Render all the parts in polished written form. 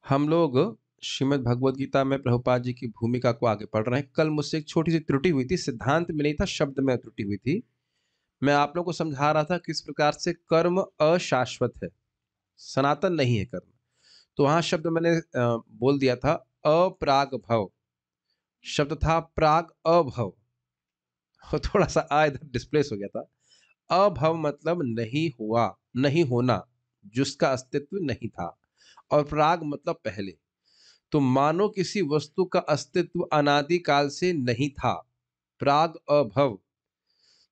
हम लोग श्रीमद् भगवद गीता में प्रभुपाद जी की भूमिका को आगे पढ़ रहे हैं। कल मुझसे एक छोटी सी त्रुटि हुई थी, सिद्धांत में नहीं था, शब्द में त्रुटि हुई थी। मैं आप लोगों को समझा रहा था किस प्रकार से कर्म अशाश्वत है, सनातन नहीं है कर्म। तो वहां शब्द मैंने बोल दिया था अपराग भव, शब्द था प्राग अभव। थोड़ा सा आ इधर डिस्प्लेस हो गया था। अभव मतलब नहीं हुआ, नहीं होना, जिसका अस्तित्व नहीं था। और प्राग मतलब पहले। तो मानो किसी वस्तु का अस्तित्व अनादि काल से नहीं था, प्राग अभव।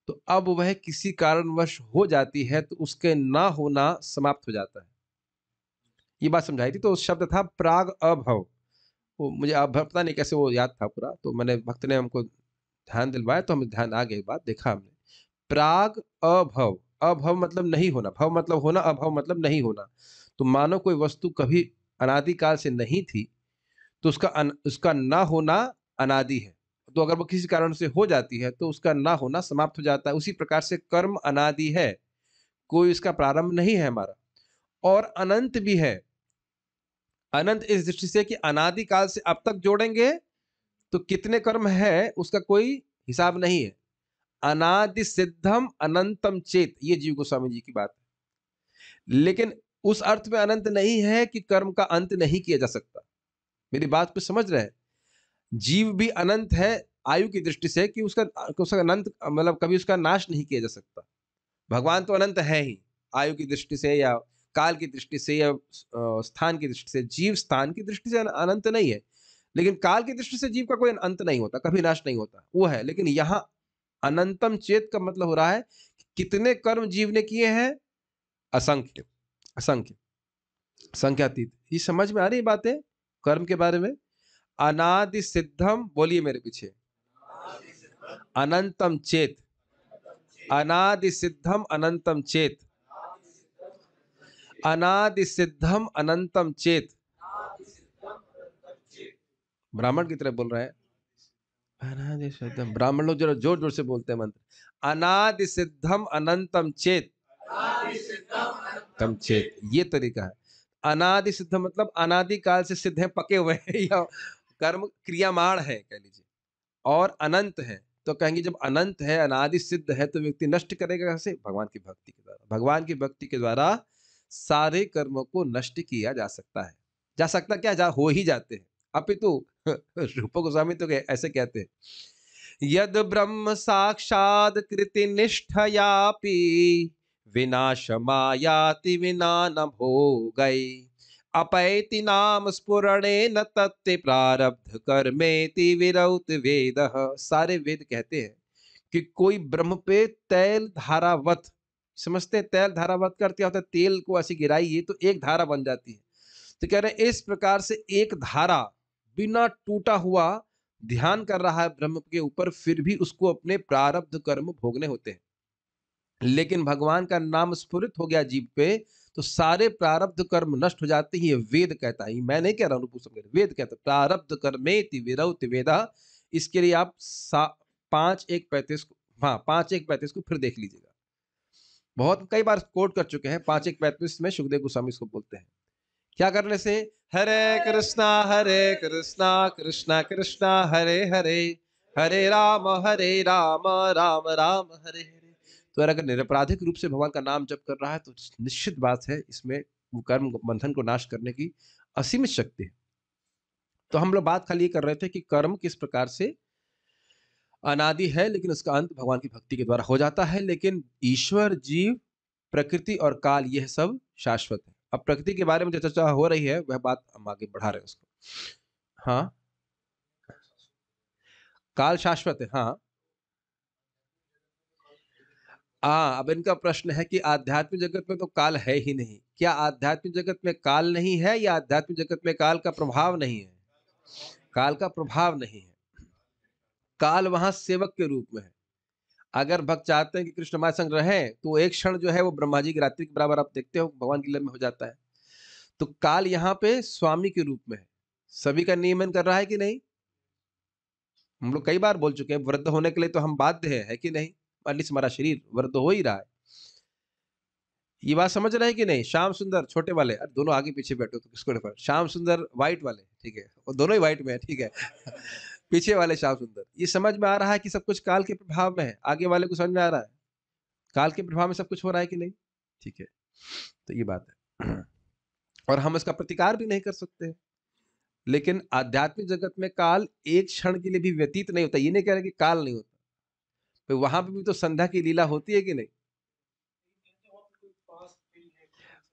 तो अब वह किसी कारणवश हो जाती है तो उसके ना होना समाप्त हो जाता है। ये बात समझाई थी। तो उस शब्द था प्राग अभव। वो मुझे अब पता नहीं कैसे वो याद था पूरा, तो मैंने भक्त ने हमको ध्यान दिलवाया तो हमें ध्यान आ गई बात, देखा हमने। प्राग अभव, अभव मतलब नहीं होना, भव मतलब होना, अभव मतलब नहीं होना। तो मानो कोई वस्तु कभी अनादिकाल से नहीं थी तो उसका ना होना अनादि है। तो अगर वो किसी कारण से हो जाती है तो उसका ना होना समाप्त हो जाता है। उसी प्रकार से कर्म अनादि है, कोई इसका प्रारंभ नहीं है हमारा, और अनंत भी है। अनंत इस दृष्टि से कि अनादि काल से अब तक जोड़ेंगे तो कितने कर्म है उसका कोई हिसाब नहीं है। अनादि सिद्धम अनंतम चेत, ये जीव गोस्वामी जी की बात है। लेकिन उस अर्थ में अनंत नहीं है कि कर्म का अंत नहीं किया जा सकता। मेरी बात को समझ रहे हैं? जीव भी अनंत है आयु की दृष्टि से, कि उसका अनंत मतलब कभी उसका नाश नहीं किया जा सकता। भगवान तो अनंत है ही, आयु की दृष्टि से या काल की दृष्टि से या स्थान की दृष्टि से। जीव स्थान की दृष्टि से अनंत नहीं है, लेकिन काल की दृष्टि से जीव का कोई अंत नहीं होता, कभी नाश नहीं होता, वो है। लेकिन यहाँ अनंतम चेत का मतलब हो रहा है कि कितने कर्म जीव ने किए हैं, असंख्य, असंख्य, संख्यातीत। ये समझ में आ रही बातें कर्म के बारे में? अनादि सिद्धम, बोलिए मेरे पीछे, अनंतम चेत, अनादि सिद्धम अनंतम चेत, अनादि सिद्धम अनंतम चेत। ब्राह्मण की तरह बोल रहे हैं। अनादि सिद्धम, ब्राह्मण लोग जरा जोर जोर से बोलते हैं मंत्र। अनादि सिद्धम अनंतम चेत, तम चेत, ये तरीका है। अनादि सिद्ध मतलब अनादि काल से सिद्ध है, पके हुए हैं, या कर्म क्रियामाण है कह लीजिए। और अनंत है, तो कहेंगे जब अनंत है, अनादि सिद्ध है, तो व्यक्ति नष्ट करेगा कैसे? भगवान की भक्ति के द्वारा। भगवान की भक्ति के द्वारा सारे कर्मों को नष्ट किया जा सकता है। जा सकता क्या, जा हो ही जाते हैं। अपितु रूप गोस्वामी तो ऐसे कहते हैं, यद ब्रह्म साक्षाद कृति निष्ठयापि विनाशमायाति विना न भोगै अपैति नाम स्फुरणे न तत्ते प्रारब्ध कर्मेति विरौत वेदः। सारे वेद कहते हैं कि कोई ब्रह्म पे तैल धारावत, समझते हैं? तैल धारावत का अर्थ क्या होता है? तेल को ऐसी गिराइए तो एक धारा बन जाती है। तो कह रहे हैं इस प्रकार से एक धारा बिना टूटा हुआ ध्यान कर रहा है ब्रह्म के ऊपर, फिर भी उसको अपने प्रारब्ध कर्म भोगने होते हैं। लेकिन भगवान का नाम स्फुरित हो गया जीव पे, तो सारे प्रारब्ध कर्म नष्ट हो जाते हैं। ये वेद कहता है, मैं नहीं कह रहा हूं, वेद कहता है प्रारब्ध कर्मेति विरौत वेदा। इसके लिए आप 5:1:35 को, हाँ 5:1:35 को फिर देख लीजिएगा। बहुत कई बार कोट कर चुके हैं। 5:1:35 में सुखदेव गोस्वामी इसको बोलते हैं। क्या करने से? हरे कृष्णा कृष्णा कृष्णा हरे हरे, हरे राम राम राम हरे हरे। तो अगर निरपराधिक रूप से भगवान का नाम जप कर रहा है तो निश्चित बात है इसमें वो कर्म बंधन को नाश करने की असीमित शक्ति है। तो हम लोग बात खाली ये कर रहे थे कि कर्म किस प्रकार से अनादि है, लेकिन उसका अंत भगवान की भक्ति के द्वारा हो जाता है। लेकिन ईश्वर, जीव, प्रकृति और काल, यह सब शाश्वत है। अब प्रकृति के बारे में जो चर्चा हो रही है वह बात हम आगे बढ़ा रहे हैं उसको। हाँ, काल शाश्वत है, हाँ। अब इनका प्रश्न है कि आध्यात्मिक जगत में तो काल है ही नहीं। क्या आध्यात्मिक जगत में काल नहीं है, या आध्यात्मिक जगत में काल का प्रभाव नहीं है? काल का प्रभाव नहीं है। काल वहां सेवक के रूप में है। अगर भक्त चाहते हैं कि कृष्ण हमारे संग रहें, तो एक क्षण जो है वो ब्रह्मा जी की रात्रि के बराबर आप देखते हो भगवान की लीला में हो जाता है। तो काल यहाँ पे स्वामी के रूप में है, सभी का नियमन कर रहा है कि नहीं? हम लोग कई बार बोल चुके हैं, वृद्ध होने के लिए तो हम बाध्य है कि नहीं? एटलीस्ट हमारा शरीर वृद्ध हो ही रहा है। ये बात समझ रहे हैं कि नहीं? श्याम सुंदर छोटे वाले, अरे दोनों आगे पीछे बैठो तो किसको डिफर, श्याम सुंदर व्हाइट वाले, ठीक है, वो दोनों ही व्हाइट में है, ठीक है। पीछे वाले श्याम सुंदर, ये समझ में आ रहा है कि सब कुछ काल के प्रभाव में है? आगे वाले को समझ में आ रहा है काल के प्रभाव में सब कुछ हो रहा है कि नहीं? ठीक है, तो ये बात है। और हम इसका प्रतिकार भी नहीं कर सकते। लेकिन आध्यात्मिक जगत में काल एक क्षण के लिए भी व्यतीत नहीं होता। ये नहीं कह रहे कि काल नहीं होता, तो वहां पे भी तो संध्या की लीला होती है कि नहीं?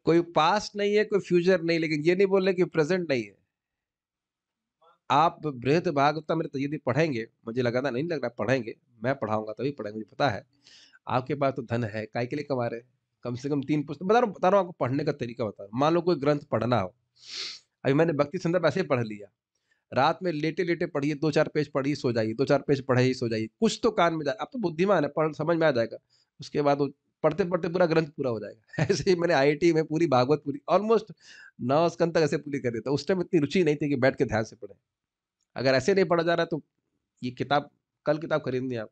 कोई पास्ट नहीं है, कोई फ्यूचर नहीं, लेकिन ये नहीं बोल रहे कि प्रेजेंट नहीं है। आप बृहद भागवतमृत यदि पढ़ेंगे, मुझे लगा था, नहीं लग रहा पढ़ेंगे, मैं पढ़ाऊंगा तभी पढ़ेंगे, मुझे पता है आपके पास तो धन है, काय के लिए कमा रहे हैं? कम से कम 3 पुस्तक बता रहा हूँ आपको, पढ़ने का तरीका बता रहा हूँ। मान लो कोई ग्रंथ पढ़ना हो, अभी मैंने भक्ति संदर्भ ऐसे ही पढ़ लिया, रात में लेटे लेटे पढ़िए, 2-4 पेज पढ़िए, सो जाइए, 2-4 पेज पढ़े ही सो जाइए, कुछ तो कान में जाए। आप तो बुद्धिमान है, पढ़ समझ में आ जाएगा, उसके बाद वो पढ़ते पढ़ते पूरा ग्रंथ पूरा हो जाएगा। ऐसे ही मैंने आईआईटी में पूरी भागवत पूरी ऑलमोस्ट 9 स्कंद तक ऐसे पूरी कर दी। तो उस टाइम इतनी रुचि नहीं थी कि बैठ के ध्यान से पढ़े। अगर ऐसे नहीं पढ़ा जा रहा तो ये किताब, कल किताब खरीदनी आप,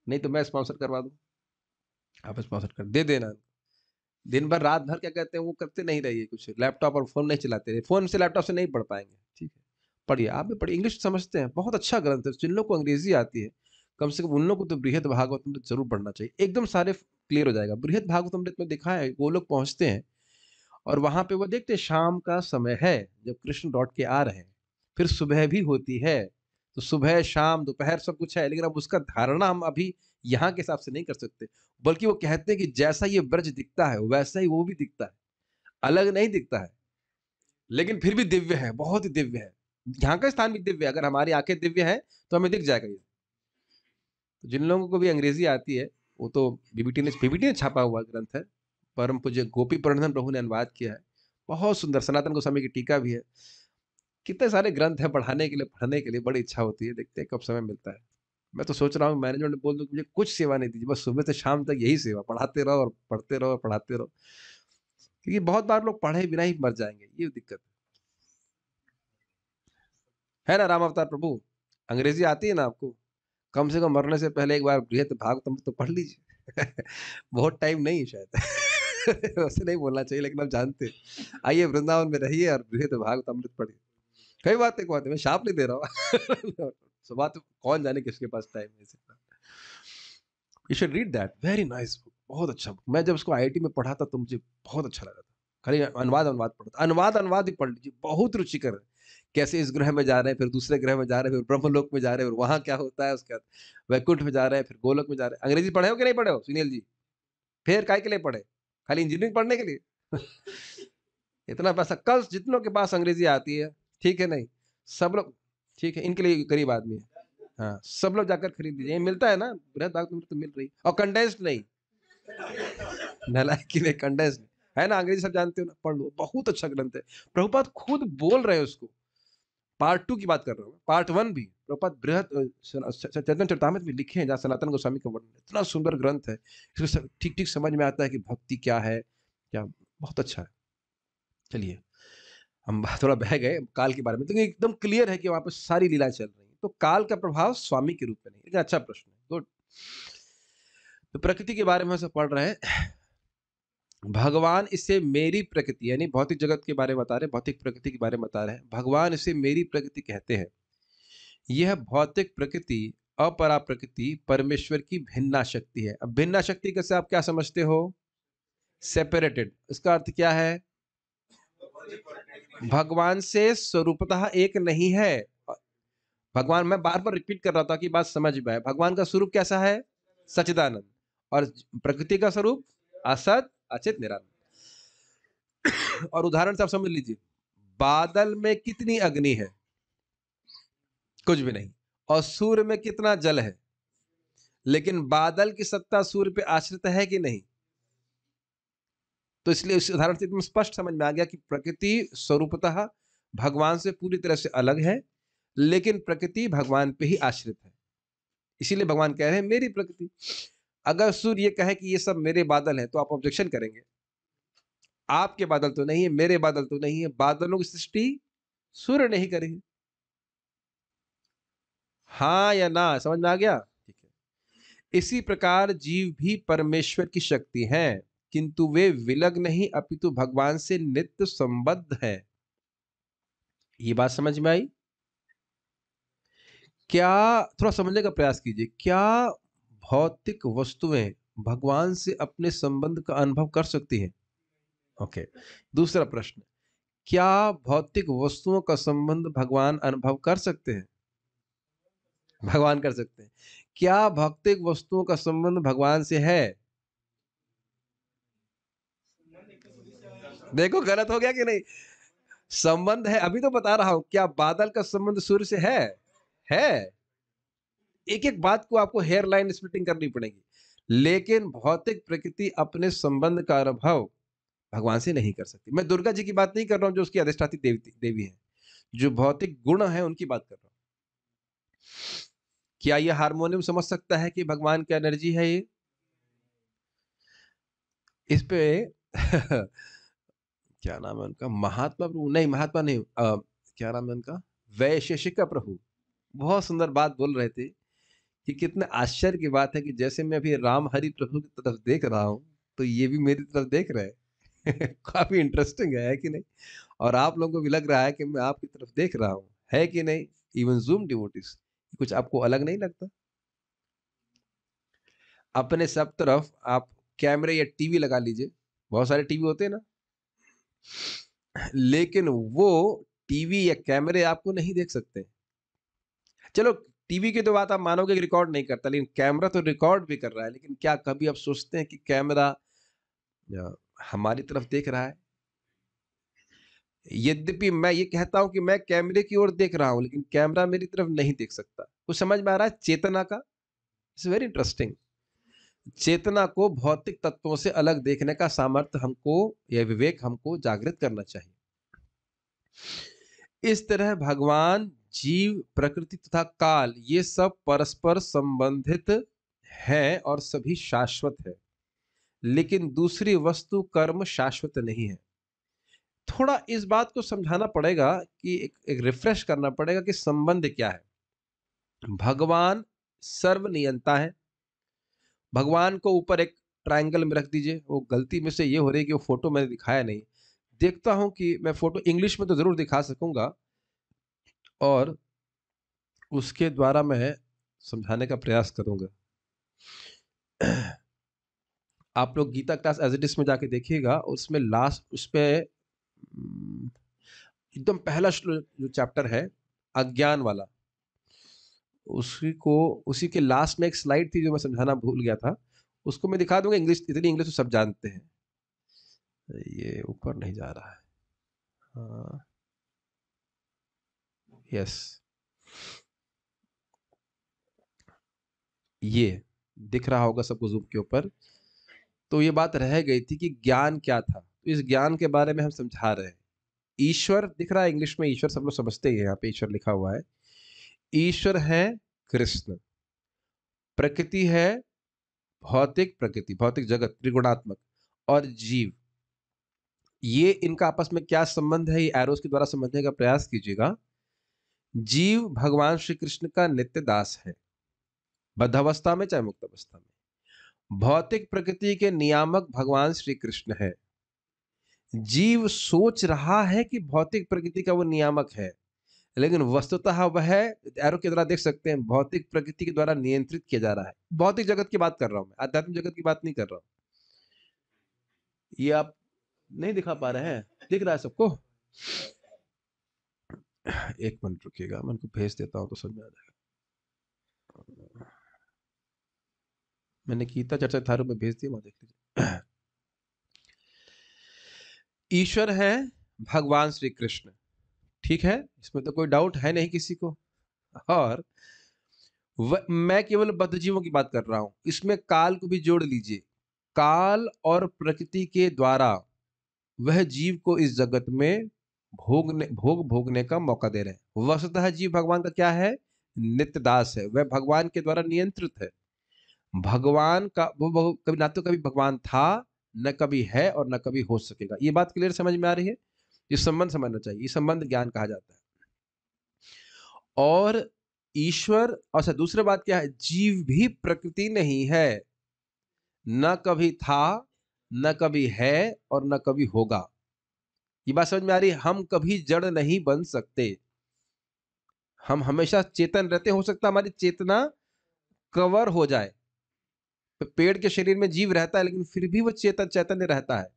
नहीं तो मैं स्पॉन्सर करवा दूं, आप स्पॉन्सर कर दे देना। दिन भर रात भर क्या कहते हैं वो करते नहीं रहिए, कुछ लैपटॉप और फोन नहीं चलाते रहिए, फोन से लैपटॉप से नहीं पढ़ पाएंगे, ठीक है। पढ़िए, आप भी पढ़िए, इंग्लिश समझते हैं, बहुत अच्छा ग्रंथ है। जिन लोग को अंग्रेजी आती है, कम से कम उन लोग को तो बृहद भागवतमृत जरूर पढ़ना चाहिए, एकदम सारे क्लियर हो जाएगा। बृहद भागवतमृत में दिखा है, वो लोग पहुंचते हैं और वहां पे वो देखते हैं शाम का समय है, जब कृष्ण लौट के आ रहे हैं, फिर सुबह भी होती है, तो सुबह शाम दोपहर सब कुछ है, लेकिन अब उसका धारणा हम अभी यहाँ के हिसाब से नहीं कर सकते। बल्कि वो कहते हैं कि जैसा ये ब्रज दिखता है वैसा ही वो भी दिखता है, अलग नहीं दिखता है, लेकिन फिर भी दिव्य है, बहुत ही दिव्य है। यहाँ का स्थान भी दिव्य है, अगर हमारी आंखें दिव्य है तो हमें दिख जाएगा ये। तो जिन लोगों को भी अंग्रेजी आती है, वो तो बीबीटी ने छापा हुआ ग्रंथ है, परम पूज्य गोपी प्रणंदन प्रभु ने अनुवाद किया है, बहुत सुंदर। सनातन गोस्वामी की टीका भी है। कितने सारे ग्रंथ है पढ़ाने के लिए, पढ़ने के लिए बड़ी इच्छा होती है, देखते हैं कब समय मिलता है। मैं तो सोच रहा हूँ मैनेजमेंट बोल दूं कि मुझे कुछ सेवा नहीं दीजिए, बस सुबह से शाम तक यही सेवा, पढ़ाते रहो और पढ़ते रहो और पढ़ाते रहो, क्योंकि बहुत बार लोग पढ़े बिना ही मर जाएंगे, ये दिक्कत है ना। राम अवतार प्रभु, अंग्रेजी आती है ना आपको? कम से कम मरने से पहले एक बार बृहद भागवतम तो पढ़ लीजिए। बहुत टाइम नहीं है शायद। वैसे नहीं बोलना चाहिए, लेकिन आप जानते हैं। आइए वृंदावन में रहिए और बृहद भागवतमृत पढ़िए। कई बातें को आते, मैं शाप नहीं दे रहा हूँ। सुबह तो कौन जाने किसके पास टाइम है। You should read that, very nice book, बहुत अच्छा बुक। मैं जब उसको आईआईटी में पढ़ा था तो मुझे बहुत अच्छा लगा था। खाली अनुवाद अनुवाद पढ़ा था, अनुवाद ही पढ़ लीजिए, बहुत रुचिकर है। कैसे इस ग्रह में जा रहे हैं, फिर दूसरे ग्रह में जा रहे हैं, फिर ब्रह्मलोक में जा रहे हैं, और वहां क्या होता है, उसके बाद वैकुंठ में जा रहे हैं, फिर गोलोक में जा रहे हैं। अंग्रेजी पढ़े हो कि नहीं पढ़े हो सुनील जी? फिर काय के लिए पढ़े? खाली इंजीनियरिंग पढ़ने के लिए? इतना पैसा, कल जितनों के पास अंग्रेजी आती है, ठीक है नहीं, सब लोग, ठीक है, इनके लिए गरीब आदमी है, हाँ, सब लोग जाकर खरीद लीजिए, मिलता है ना, बृहद भागवत तो मिल रही, और कंडेंस्ड नहीं, नालायक की नहीं, कंडेंस्ड है ना, अंग्रेजी सब जानते हो ना, पढ़ लो, बहुत अच्छा ग्रंथ है। प्रभुपाद खुद बोल रहे हैं उसको। पार्ट 2 की बात कर रहा हूँ, पार्ट 1 भी प्रभुपाद बृहद चैतन्य चरितामृत में लिखे हैं, जहाँ सनातन गोस्वामी का वर्णन, इतना सुंदर ग्रंथ है, इसको ठीक ठीक समझ में आता है कि भक्ति क्या है, क्या, बहुत अच्छा है। चलिए, हम थोड़ा बह गए काल के बारे में, तो एकदम क्लियर है कि वहां पर सारी लीलाएं चल रही हैं। तो काल का प्रभाव स्वामी के रूप में नहीं, लेकिन अच्छा प्रश्न है, गुड। तो प्रकृति के बारे में हम सब पढ़ रहे हैं। भगवान इसे मेरी प्रकृति, यानी भौतिक जगत के बारे में बता रहे हैं, भौतिक प्रकृति के बारे में बता रहे हैं। भगवान इसे मेरी प्रकृति कहते हैं। यह भौतिक प्रकृति, अपरा प्रकृति, परमेश्वर की भिन्ना शक्ति है। अब भिन्ना शक्ति कैसे, आप क्या समझते हो? सेपरेटेड, इसका अर्थ क्या है? भगवान से स्वरूपतः एक नहीं है। भगवान, मैं बार बार रिपीट कर रहा था कि बात समझ में आए, भगवान का स्वरूप कैसा है? सच्चिदानंद। और प्रकृति का स्वरूप असत अचित निरानंद। और उदाहरण से आप समझ लीजिए, बादल में कितनी अग्नि है? कुछ भी नहीं। और सूर्य में कितना जल है? लेकिन बादल की सत्ता सूर्य पे आश्रित है कि नहीं? तो इसलिए इस उदाहरण से एकदम स्पष्ट समझ में आ गया कि प्रकृति स्वरूपतः भगवान से पूरी तरह से अलग है, लेकिन प्रकृति भगवान पे ही आश्रित है। इसीलिए भगवान कह रहे हैं मेरी प्रकृति। अगर सूर्य कहे कि ये सब मेरे बादल हैं, तो आप ऑब्जेक्शन करेंगे, आपके बादल तो नहीं है, मेरे बादल तो नहीं है, बादलों की सृष्टि सूर्य नहीं करी है। हाँ या ना, समझ में आ गया? ठीक है। इसी प्रकार जीव भी परमेश्वर की शक्ति हैं। किंतु वे विलग नहीं अपितु भगवान से नित्य संबद्ध है। ये बात समझ में आई? क्या, थोड़ा समझने का प्रयास कीजिए, क्या भौतिक वस्तुएं भगवान से अपने संबंध का अनुभव कर सकती हैं? ओके। दूसरा प्रश्न, क्या भौतिक वस्तुओं का संबंध भगवान अनुभव कर सकते हैं? भगवान कर सकते हैं। क्या भौतिक वस्तुओं का संबंध भगवान से है? देखो गलत हो गया कि नहीं? संबंध है, अभी तो बता रहा हूं। क्या बादल का संबंध सूर्य से है? है। एक एक बात को आपको हेयर लाइन स्प्लिटिंग करनी पड़ेगी। लेकिन भौतिक प्रकृति अपने संबंध का अनुभव भगवान से नहीं कर सकती। मैं दुर्गा जी की बात नहीं कर रहा हूं जो उसकी अधिष्ठात्री देवी है, जो भौतिक गुण है उनकी बात कर रहा हूं। क्या ये हारमोनियम समझ सकता है कि भगवान की एनर्जी है ये? इस पे क्या नाम है उनका, महात्मा प्रभु, नहीं महात्मा नहीं, क्या नाम है उनका, वैशेषिका प्रभु, बहुत सुंदर बात बोल रहे थे कि कितने आश्चर्य की बात है कि जैसे मैं अभी राम हरि प्रभु की तरफ देख रहा हूं तो ये भी मेरी तरफ देख रहे हैं। काफी इंटरेस्टिंग है कि नहीं? और आप लोगों को भी लग रहा है कि मैं आपकी तरफ देख रहा हूं, है कि नहीं? इवन जूम डिवोटीज, कुछ आपको अलग नहीं लगता? अपने सब तरफ आप कैमरे या टीवी लगा लीजिए, बहुत सारे टीवी होते हैं ना, लेकिन वो टीवी या कैमरे आपको नहीं देख सकते। चलो टीवी की तो बात आप मानोगे कि रिकॉर्ड नहीं करता, लेकिन कैमरा तो रिकॉर्ड भी कर रहा है। लेकिन क्या कभी आप सोचते हैं कि कैमरा हमारी तरफ देख रहा है? यद्यपि मैं ये कहता हूं कि मैं कैमरे की ओर देख रहा हूं, लेकिन कैमरा मेरी तरफ नहीं देख सकता। कुछ समझ में आ रहा है चेतना का? It's very interesting. चेतना को भौतिक तत्वों से अलग देखने का सामर्थ्य हमको, यह विवेक हमको जागृत करना चाहिए। इस तरह भगवान, जीव, प्रकृति तथा काल ये सब परस्पर संबंधित हैं और सभी शाश्वत है। लेकिन दूसरी वस्तु कर्म शाश्वत नहीं है। थोड़ा इस बात को समझाना पड़ेगा कि एक रिफ्रेश करना पड़ेगा कि संबंध क्या है। भगवान सर्वनियंता है। भगवान को ऊपर एक ट्रायंगल में रख दीजिए। वो गलती में से ये हो रही है कि वो फोटो मैंने दिखाया नहीं। देखता हूं कि मैं फोटो इंग्लिश में तो जरूर दिखा सकूंगा और उसके द्वारा मैं समझाने का प्रयास करूंगा। आप लोग Gita class as it is में जाके देखिएगा, उसमें लास्ट उस पे एकदम पहला जो चैप्टर है अज्ञान वाला, उसी के लास्ट में एक स्लाइड थी जो मैं समझाना भूल गया था। उसको मैं दिखा दूंगा। इंग्लिश, इतनी इंग्लिश तो सब जानते हैं। ये ऊपर नहीं जा रहा है। हाँ, यस, ये दिख रहा होगा सबको जूम के ऊपर। तो ये बात रह गई थी कि ज्ञान क्या था। तो इस ज्ञान के बारे में हम समझा रहे हैं। ईश्वर दिख रहा है इंग्लिश में, ईश्वर सब लोग समझते ही हैं, यहाँ पे ईश्वर लिखा हुआ है। ईश्वर है कृष्ण, प्रकृति है भौतिक प्रकृति, भौतिक जगत त्रिगुणात्मक, और जीव। ये इनका आपस में क्या संबंध है, ये एरोस के द्वारा समझने का प्रयास कीजिएगा। जीव भगवान श्री कृष्ण का नित्य दास है, बद्धावस्था में चाहे मुक्त अवस्था में। भौतिक प्रकृति के नियामक भगवान श्री कृष्ण है। जीव सोच रहा है कि भौतिक प्रकृति का वो नियामक है, लेकिन वस्तुतः वह, एरो के द्वारा देख सकते हैं, भौतिक प्रकृति के द्वारा नियंत्रित किया जा रहा है। भौतिक जगत की बात कर रहा हूं मैं, आध्यात्मिक जगत की बात नहीं कर रहा हूं। ये आप नहीं दिखा पा रहे हैं? दिख रहा है सबको? एक मिनट रुकिएगा, मैं इनको भेज देता हूं तो समझ में आ जाएगा। मैंने गीता चर्चा थारू में भेज दिया, वहां देख लीजिए। ईश्वर है भगवान श्री कृष्ण, ठीक है, इसमें तो कोई डाउट है नहीं किसी को। और मैं केवल बद्ध जीवों की बात कर रहा हूं, इसमें काल को भी जोड़ लीजिए। काल और प्रकृति के द्वारा वह जीव को इस जगत में भोगने का मौका दे रहे हैं। वस्तुतः जीव भगवान का क्या है? नित्य दास है। वह भगवान के द्वारा नियंत्रित है। भगवान का वो कभी ना तो कभी भगवान था, न कभी है, और न कभी हो सकेगा। ये बात क्लियर समझ में आ रही है? ये संबंध समझना चाहिए। ये संबंध ज्ञान कहा जाता है। और ईश्वर, अच्छा दूसरी बात क्या है? जीव भी प्रकृति नहीं है, न कभी था न कभी है और न कभी होगा। ये बात समझ में आ रही है? हम कभी जड़ नहीं बन सकते। हम हमेशा चेतन रहते, हो सकता है हमारी चेतना कवर हो जाए। पेड़ के शरीर में जीव रहता है लेकिन फिर भी वो चैतन्य रहता है,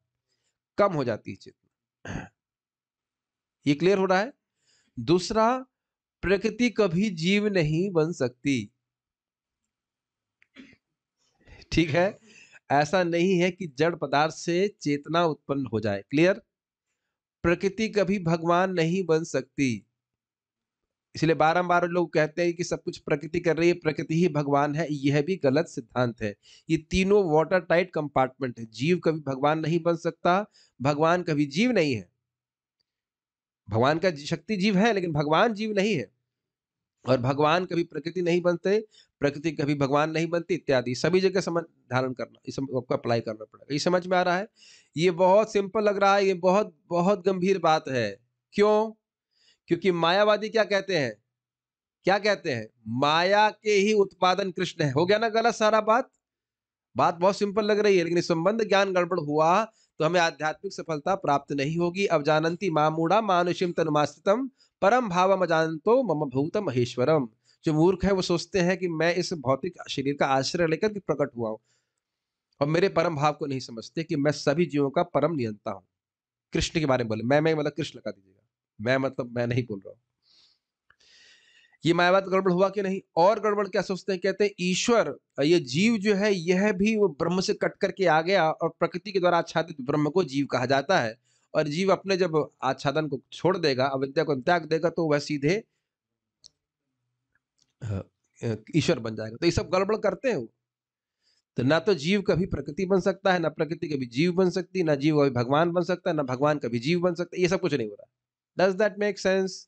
कम हो जाती है चेतना। ये क्लियर हो रहा है? दूसरा, प्रकृति कभी जीव नहीं बन सकती। ठीक है? ऐसा नहीं है कि जड़ पदार्थ से चेतना उत्पन्न हो जाए। क्लियर? प्रकृति कभी भगवान नहीं बन सकती। इसलिए बारंबार लोग कहते हैं कि सब कुछ प्रकृति कर रही है, प्रकृति ही भगवान है। यह भी गलत सिद्धांत है। ये तीनों वाटर टाइट कंपार्टमेंट है। जीव कभी भगवान नहीं बन सकता, भगवान कभी जीव नहीं है। भगवान का शक्ति जीव है लेकिन भगवान जीव नहीं है। और भगवान कभी प्रकृति नहीं बनते, प्रकृति कभी भगवान नहीं बनती, इत्यादि। सभी जगह समझ धारण करना, इस सबको अप्लाई करना पड़ेगा। ये समझ में आ रहा है? ये बहुत सिंपल लग रहा है, ये बहुत बहुत गंभीर बात है। क्यों? क्योंकि मायावादी क्या कहते हैं? क्या कहते हैं? माया के ही उत्पादन कृष्ण है। हो गया ना गलत सारा बात? बात बहुत सिंपल लग रही है लेकिन संबंध ज्ञान गड़बड़ हुआ तो हमें आध्यात्मिक सफलता प्राप्त नहीं होगी। अब जानन्ति मामूढ़ा मानुषिम तनुमास्तितम परम भावम अजानतो मम भूत महेश्वरम। जो मूर्ख है वो सोचते हैं कि मैं इस भौतिक शरीर का आश्रय लेकर के प्रकट हुआ हूं और मेरे परम भाव को नहीं समझते कि मैं सभी जीवों का परम नियंता हूं। कृष्ण के बारे में बोले, मैं मतलब कृष्ण लगा दीजिएगा, मैं मतलब मैं नहीं बोल रहा हूं। ये मायावाद गड़बड़ हुआ कि नहीं? और गड़बड़ क्या सोचते हैं? कहते हैं ईश्वर, ये जीव जो है यह भी वो ब्रह्म से कट करके आ गया और प्रकृति के द्वारा आच्छादित ब्रह्म को जीव कहा जाता है। और जीव अपने जब आच्छादन को छोड़ देगा, अविद्या को त्याग देगा तो वह सीधे ईश्वर बन जाएगा। तो ये सब गड़बड़ करते हैं वो। तो ना तो जीव कभी प्रकृति बन सकता है, ना प्रकृति कभी जीव बन सकती, ना जीव कभी भगवान बन सकता है, ना भगवान कभी जीव बन सकता है। ये सब कुछ नहीं हो रहा। Does that make sense?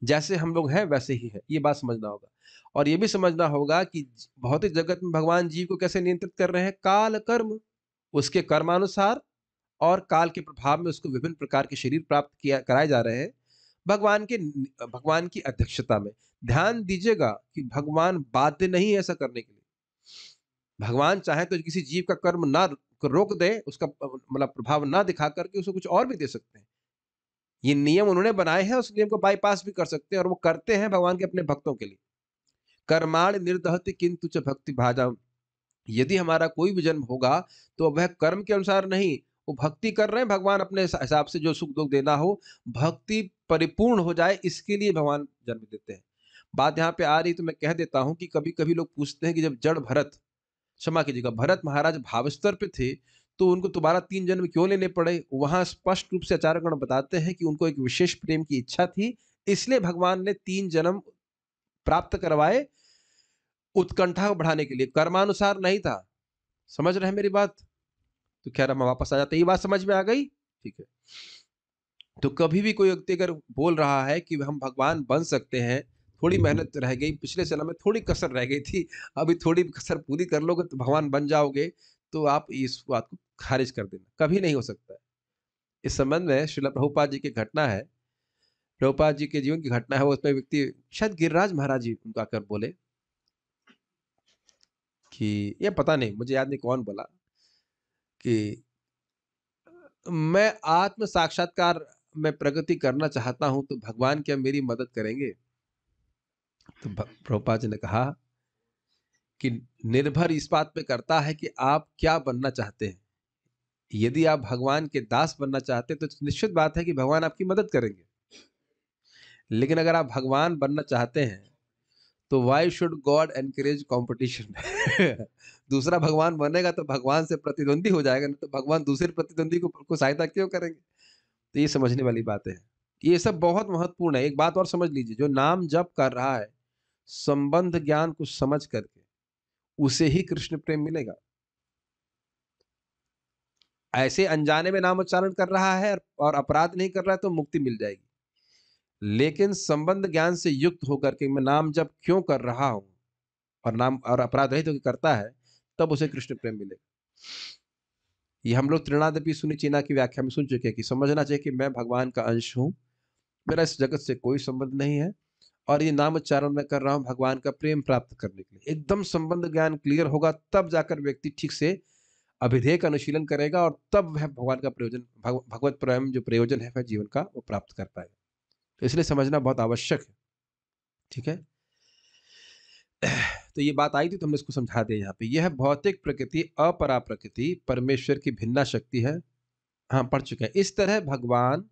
जैसे हम लोग हैं वैसे ही है, ये बात समझना होगा। और ये भी समझना होगा कि भौतिक जगत में भगवान जीव को कैसे नियंत्रित कर रहे हैं? काल कर्म, उसके कर्मानुसार और काल के प्रभाव में उसको विभिन्न प्रकार के शरीर प्राप्त किया कराए जा रहे हैं भगवान की अध्यक्षता में। ध्यान दीजिएगा कि भगवान बाध्य नहीं है ऐसा करने के लिए। भगवान चाहे तो किसी जीव का कर्म ना रोक दे, उसका मतलब प्रभाव ना दिखा करके उसको कुछ और भी दे सकते हैं। ये नियम उन्होंने बनाए हैं, उस नियम को बाईपास भी कर सकते हैं और वो करते हैं भगवान के अपने भक्तों के लिए। कर्माण निर्दहति किंतु च भक्ति भाजम। यदि हमारा कोई भी जन्म होगा तो वह कर्म के अनुसार नहीं, वो भक्ति कर रहे हैं, भगवान अपने हिसाब से जो सुख दुख देना हो, भक्ति परिपूर्ण हो जाए इसके लिए भगवान जन्म देते हैं। बात यहाँ पे आ रही तो मैं कह देता हूं कि कभी कभी लोग पूछते हैं कि जब जड़ भरत, क्षमा कीजिएगा, भरत महाराज भाव स्तर पे थे तो उनको दोबारा 3 जन्म क्यों लेने पड़े? वहां स्पष्ट रूप से आचार्यगण बताते हैं कि उनको एक विशेष प्रेम की इच्छा थी, इसलिए भगवान ने 3 जन्म प्राप्त करवाए उत्कंठा को बढ़ाने के लिए, कर्मानुसार नहीं था। समझ रहे हैं मेरी बात? तो खैर हम वापस आ जाते हैं। ये बात समझ में आ गई? ठीक है। तो कभी भी कोई व्यक्ति अगर बोल रहा है कि हम भगवान बन सकते हैं, थोड़ी मेहनत रह गई, पिछले जन्म में थोड़ी कसर रह गई थी, अभी थोड़ी कसर पूरी कर लोगे तो भगवान बन जाओगे, तो आप इस बात को खारिज कर देना, कभी नहीं हो सकता है। इस संबंध में श्रील प्रभुपाद जी की घटना है, प्रभुपाद जी के जीवन की घटना है। वो उसमें व्यक्ति शायद गिरिराज महाराज जी उनको आकर बोले कि ये पता नहीं, मुझे याद नहीं कौन बोला कि मैं आत्म साक्षात्कार में प्रगति करना चाहता हूं तो भगवान क्या मेरी मदद करेंगे? तो प्रभुपाद जी ने कहा कि निर्भर इस बात पे करता है कि आप क्या बनना चाहते हैं। यदि आप भगवान के दास बनना चाहते हैं तो निश्चित बात है कि भगवान आपकी मदद करेंगे। लेकिन अगर आप भगवान बनना चाहते हैं तो why should God encourage competition? दूसरा भगवान बनेगा तो भगवान से प्रतिद्वंदी हो जाएगा, नहीं तो भगवान दूसरे प्रतिद्वंदी को सहायता क्यों करेंगे? तो ये समझने वाली बातें हैं। ये सब बहुत महत्वपूर्ण है। एक बात और समझ लीजिए, जो नाम जप कर रहा है संबंध ज्ञान को समझ करके, उसे ही कृष्ण प्रेम मिलेगा। ऐसे अनजाने में नाम उच्चारण कर रहा है और अपराध नहीं कर रहा है तो मुक्ति मिल जाएगी। लेकिन संबंध ज्ञान से युक्त होकर के मैं नाम जप क्यों कर रहा हूं और नाम और अपराध रहित तो करता है, तब उसे कृष्ण प्रेम मिलेगा। ये हम लोग त्रिनादपि सुनिचीना की व्याख्या में सुन चुके हैं कि समझना चाहिए कि मैं भगवान का अंश हूं, मेरा इस जगत से कोई संबंध नहीं है और ये नाम उच्चारण मैं कर रहा हूं भगवान का प्रेम प्राप्त करने के लिए। एकदम संबंध ज्ञान क्लियर होगा तब जाकर व्यक्ति ठीक से अभिधेय का अनुशीलन करेगा और तब वह भगवान का प्रयोजन भगवत प्रेम जो प्रयोजन है वह जीवन का वो प्राप्त कर पाएगा। तो इसलिए समझना बहुत आवश्यक है। ठीक है। तो ये बात आई थी तो हमने इसको समझा दिया यहाँ पे। यह भौतिक प्रकृति अपरा प्रकृति परमेश्वर की भिन्ना शक्ति है। हाँ, पढ़ चुके हैं। इस तरह भगवान,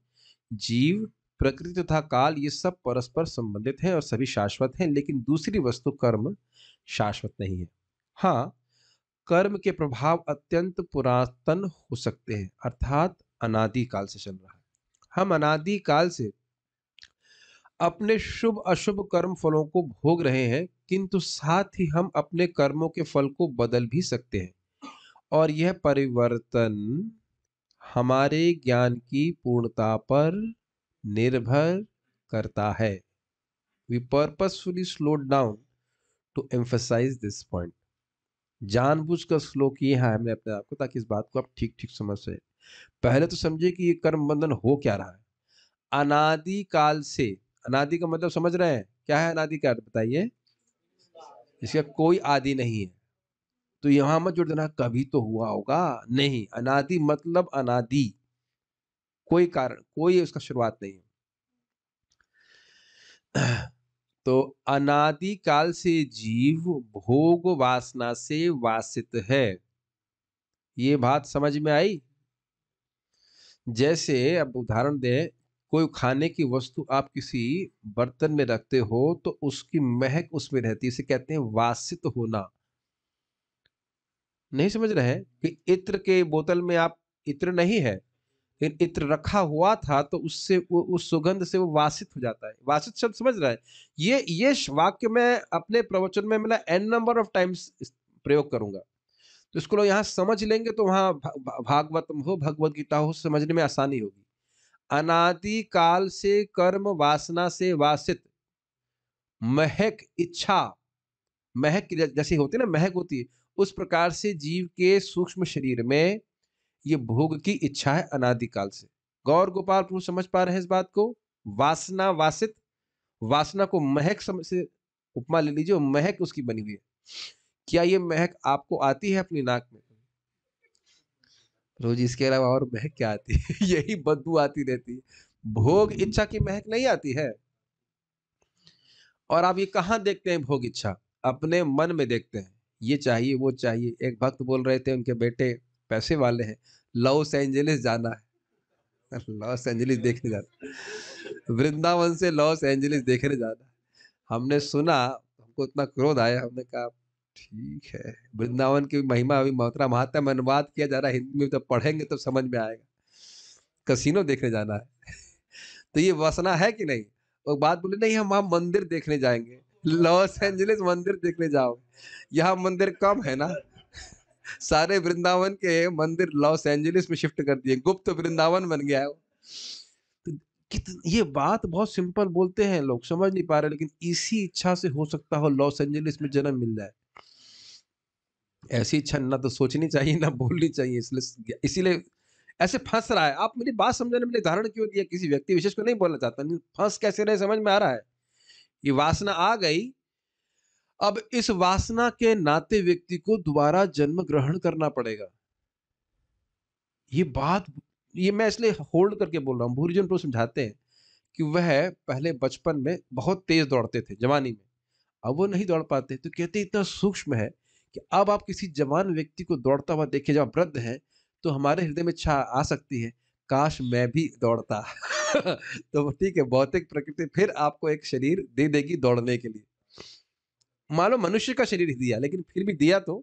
जीव, प्रकृति तथा काल ये सब परस्पर संबंधित हैं और सभी शाश्वत हैं, लेकिन दूसरी वस्तु कर्म शाश्वत नहीं है। हाँ, कर्म के प्रभाव अत्यंत पुरातन हो सकते हैं, अर्थात अनादि काल से चल रहा है। हम अनादि काल से अपने शुभ अशुभ कर्म फलों को भोग रहे हैं, किंतु साथ ही हम अपने कर्मों के फल को बदल भी सकते हैं और यह परिवर्तन हमारे ज्ञान की पूर्णता पर निर्भर करता है। We purposefully slowed down to emphasize this point. जानबूझकर स्लो किए हैं हमने अपने आप को ताकि इस बात को आप ठीक ठीक समझ सके। पहले तो समझिए कि ये कर्म बंधन हो क्या रहा है। अनादि काल से, अनादि का मतलब समझ रहे हैं क्या है अनादि का अर्थ बताइए? इसका कोई आदि नहीं है। तो यहां मत जोड़ देना कभी तो हुआ होगा, नहीं। अनादि मतलब अनादि, कोई कारण, कोई उसका शुरुआत नहीं है। तो अनादि काल से जीव भोग वासना से वासित है। ये बात समझ में आई? जैसे अब उदाहरण दें, कोई खाने की वस्तु आप किसी बर्तन में रखते हो तो उसकी महक उसमें रहती है, इसे कहते हैं वासित होना। नहीं समझ रहे हैं कि इत्र के बोतल में आप, इत्र नहीं है लेकिन इत्र रखा हुआ था तो उससे वो उस सुगंध से वो वासित हो जाता है। वासित शब्द समझ रहा है? ये वाक्य मैं अपने प्रवचन में मतलब एन नंबर ऑफ टाइम्स प्रयोग करूंगा, तो इसको लोग यहाँ समझ लेंगे तो वहां भागवतम हो, भगवत गीता हो, समझने में आसानी होगी। अनादि काल से कर्म वासना से वासित, महक इच्छा, महक जैसी होती है ना, महक होती है, उस प्रकार से जीव के सूक्ष्म शरीर में ये भोग की इच्छा है अनादिकाल से। गौर गोपाल प्रभु समझ पा रहे हैं इस बात को? वासना वासित, वासना को महक से उपमा ले लीजिए, महक उसकी बनी हुई है। क्या ये महक आपको आती है अपनी नाक में? रोज इसके अलावा और महक क्या आती है? यही बदबू आती रहती है। भोग इच्छा की महक नहीं आती है। और आप ये कहाँ देखते हैं भोग इच्छा? अपने मन में देखते हैं, ये चाहिए वो चाहिए। एक भक्त बोल रहे थे उनके बेटे पैसे वाले हैं, लॉस एंजलिस जाना है। लॉस एंजलिस देखने जाना, वृंदावन से लॉस एंजलिस देखने जाना। हमने सुना, हमको इतना क्रोध आया, हमने कहा ठीक है, वृंदावन की महिमा अभी मोहतरा महात्मा में अनुवाद किया जा रहा है हिंदी में, तो पढ़ेंगे तो समझ में आएगा। कसिनो देखने जाना है। तो ये वासना है कि नहीं? वो बात बोले नहीं, हम वहां मंदिर देखने जाएंगे। लॉस एंजलिस मंदिर देखने जाओ, यहाँ मंदिर कम है ना। सारे वृंदावन के मंदिर लॉस एंजलिस में शिफ्ट कर दिए, गुप्त वृंदावन बन गया है। तो ये बात बहुत सिंपल बोलते हैं लोग, समझ नहीं पा रहे, लेकिन इसी इच्छा से हो सकता हो लॉस एंजलिस में जन्म मिल जाए। ऐसी इच्छा ना तो सोचनी चाहिए ना बोलनी चाहिए, इसलिए इसीलिए ऐसे फंस रहा है। आप मेरी बात समझने में उदाहरण क्यों दिया, किसी व्यक्ति विशेष को नहीं बोलना चाहता, फंस कैसे रहे समझ में आ रहा है। ये वासना आ गई, अब इस वासना के नाते व्यक्ति को दोबारा जन्म ग्रहण करना पड़ेगा। ये बात, ये मैं इसलिए होल्ड करके बोल रहा हूँ। भूरिजन को समझाते हैं कि वह पहले बचपन में बहुत तेज दौड़ते थे जवानी में, अब वो नहीं दौड़ पाते, तो कहते इतना सूक्ष्म है कि अब आप किसी जवान व्यक्ति को दौड़ता हुआ देखिए, जब वृद्ध है तो हमारे हृदय में इच्छा आ सकती है काश मैं भी दौड़ता। तो ठीक है, भौतिक प्रकृति फिर आपको एक शरीर दे देगी दौड़ने के लिए। मान लो मनुष्य का शरीर ही दिया, लेकिन फिर भी दिया तो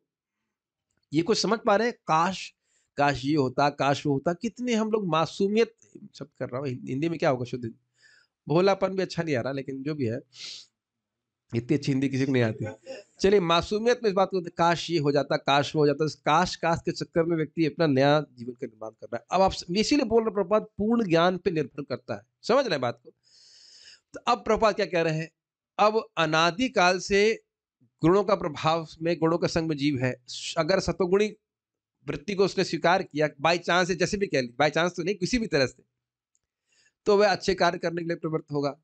ये कुछ समझ पा रहे हैं? काश, काश ये होता, काश वो होता। कितने हम लोग मासूमियत, शब्द कर रहा हूँ हिंदी में क्या होगा शुद्ध, भोलापन भी अच्छा नहीं आ रहा, लेकिन जो भी है, इतनी अच्छी हिंदी किसी को नहीं आती। चलिए, मासूमियत में इस बात को, काश ये हो जाता, काश वो हो जाता, काश काश के चक्कर में व्यक्ति अपना नया जीवन का निर्माण कर रहा है। अब आप इसीलिए बोल रहे, प्रभुपाद पूर्ण ज्ञान पे निर्भर करता है, समझ रहे हैं बात को? तो अब प्रभुपाद क्या कह रहे हैं? अब अनादि काल से गुणों का प्रभाव में, गुणों का संग में जीव है। अगर सतोगुणी वृत्ति को उसने स्वीकार किया बाई चांस, जैसे भी कह ली, बाई चांस तो नहीं, किसी भी तरह से, तो वह अच्छे कार्य करने के लिए प्रवृत्त होगा।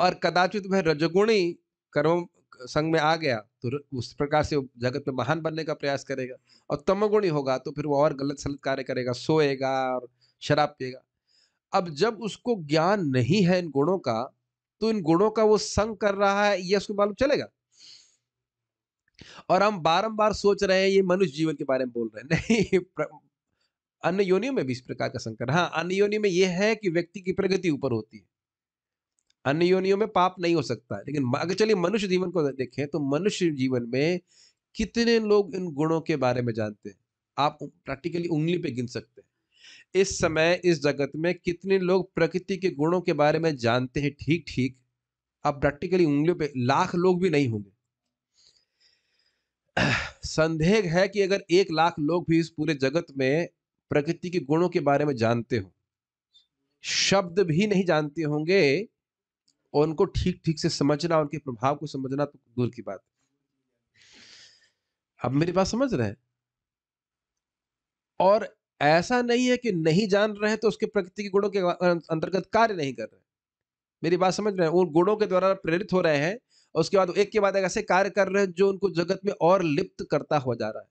और कदाचित वह रजोगुणी कर्म संग में आ गया तो उस प्रकार से वो जगत में महान बनने का प्रयास करेगा, और तमोगुणी होगा तो फिर वो और गलत सलत कार्य करेगा, सोएगा और शराब पिएगा। अब जब उसको ज्ञान नहीं है इन गुणों का, तो इन गुणों का वो संग कर रहा है, ये उसको मालूम चलेगा? और हम बारंबार सोच रहे हैं ये मनुष्य जीवन के बारे में बोल रहे हैं। नहीं, अन्य योनियों में भी इस प्रकार का संकर, हाँ, अन्य योनियों में ये है कि व्यक्ति की प्रगति ऊपर होती है। अन्य योनियों में पाप नहीं हो सकता है, लेकिन अगर चलिए मनुष्य जीवन को देखें तो मनुष्य जीवन में कितने लोग इन गुणों के बारे में जानते हैं? आप प्रैक्टिकली उंगली पे गिन सकते हैं। इस समय इस जगत में कितने लोग प्रकृति के गुणों के बारे में जानते हैं ठीक-ठीक? आप प्रैक्टिकली उंगलियों पे लाख लोग भी नहीं होंगे। संदेह है कि अगर 1 लाख लोग भी इस पूरे जगत में प्रकृति के गुणों के बारे में जानते हो, शब्द भी नहीं जानते होंगे और उनको ठीक-ठीक से समझना, उनके प्रभाव को समझना तो दूर की बात है। आप मेरी बात समझ रहे हैं? और ऐसा नहीं है कि नहीं जान रहे हैं तो उसके प्रकृति के गुणों के अंतर्गत कार्य नहीं कर रहे हैं। मेरी बात समझ रहे हैं? उन गुणों के द्वारा प्रेरित हो रहे हैं और उसके बाद एक के बाद एक ऐसे कार्य कर रहे हैं जो उनको जगत में और लिप्त करता हुआ जा रहा है।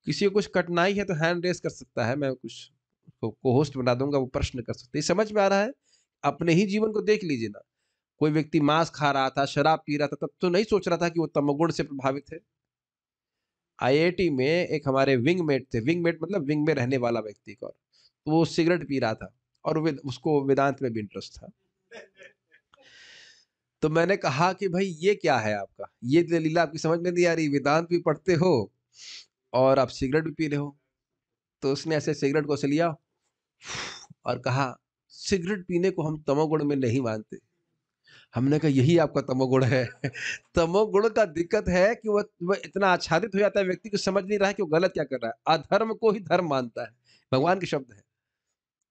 किसी को कुछ कठिनाई है तो हैंड रेज़ कर सकता है, मैं कुछ को-होस्ट बना दूँगा, वो प्रश्न कर सकते हैं। ये समझ में आ रहा है? अपने ही जीवन को देख लीजिए ना। कोई व्यक्ति मांस खा रहा था, शराब पी रहा था, तब तो नहीं सोच रहा था कि वो तमोगुण से प्रभावित है। आईआईटी में एक हमारे विंगमेट थे, विंगमेट मतलब विंग में रहने वाला व्यक्ति का, तो वो सिगरेट पी रहा था और उसको वेदांत में भी इंटरेस्ट था। तो मैंने कहा कि भाई ये क्या है आपका? ये लीला आपकी समझ में नहीं आ रही, वेदांत भी पढ़ते हो और आप सिगरेट भी पी रहे हो। तो उसने ऐसे सिगरेट को ऐसे लिया और कहा, सिगरेट पीने को हम तमोगुण में नहीं मानते। हमने कहा यही आपका तमोगुण है। तमोगुण का दिक्कत है कि वह इतना आच्छादित हो जाता है, व्यक्ति को समझ नहीं रहा है कि वो गलत क्या कर रहा है। अधर्म को ही धर्म मानता है। भगवान के शब्द हैं।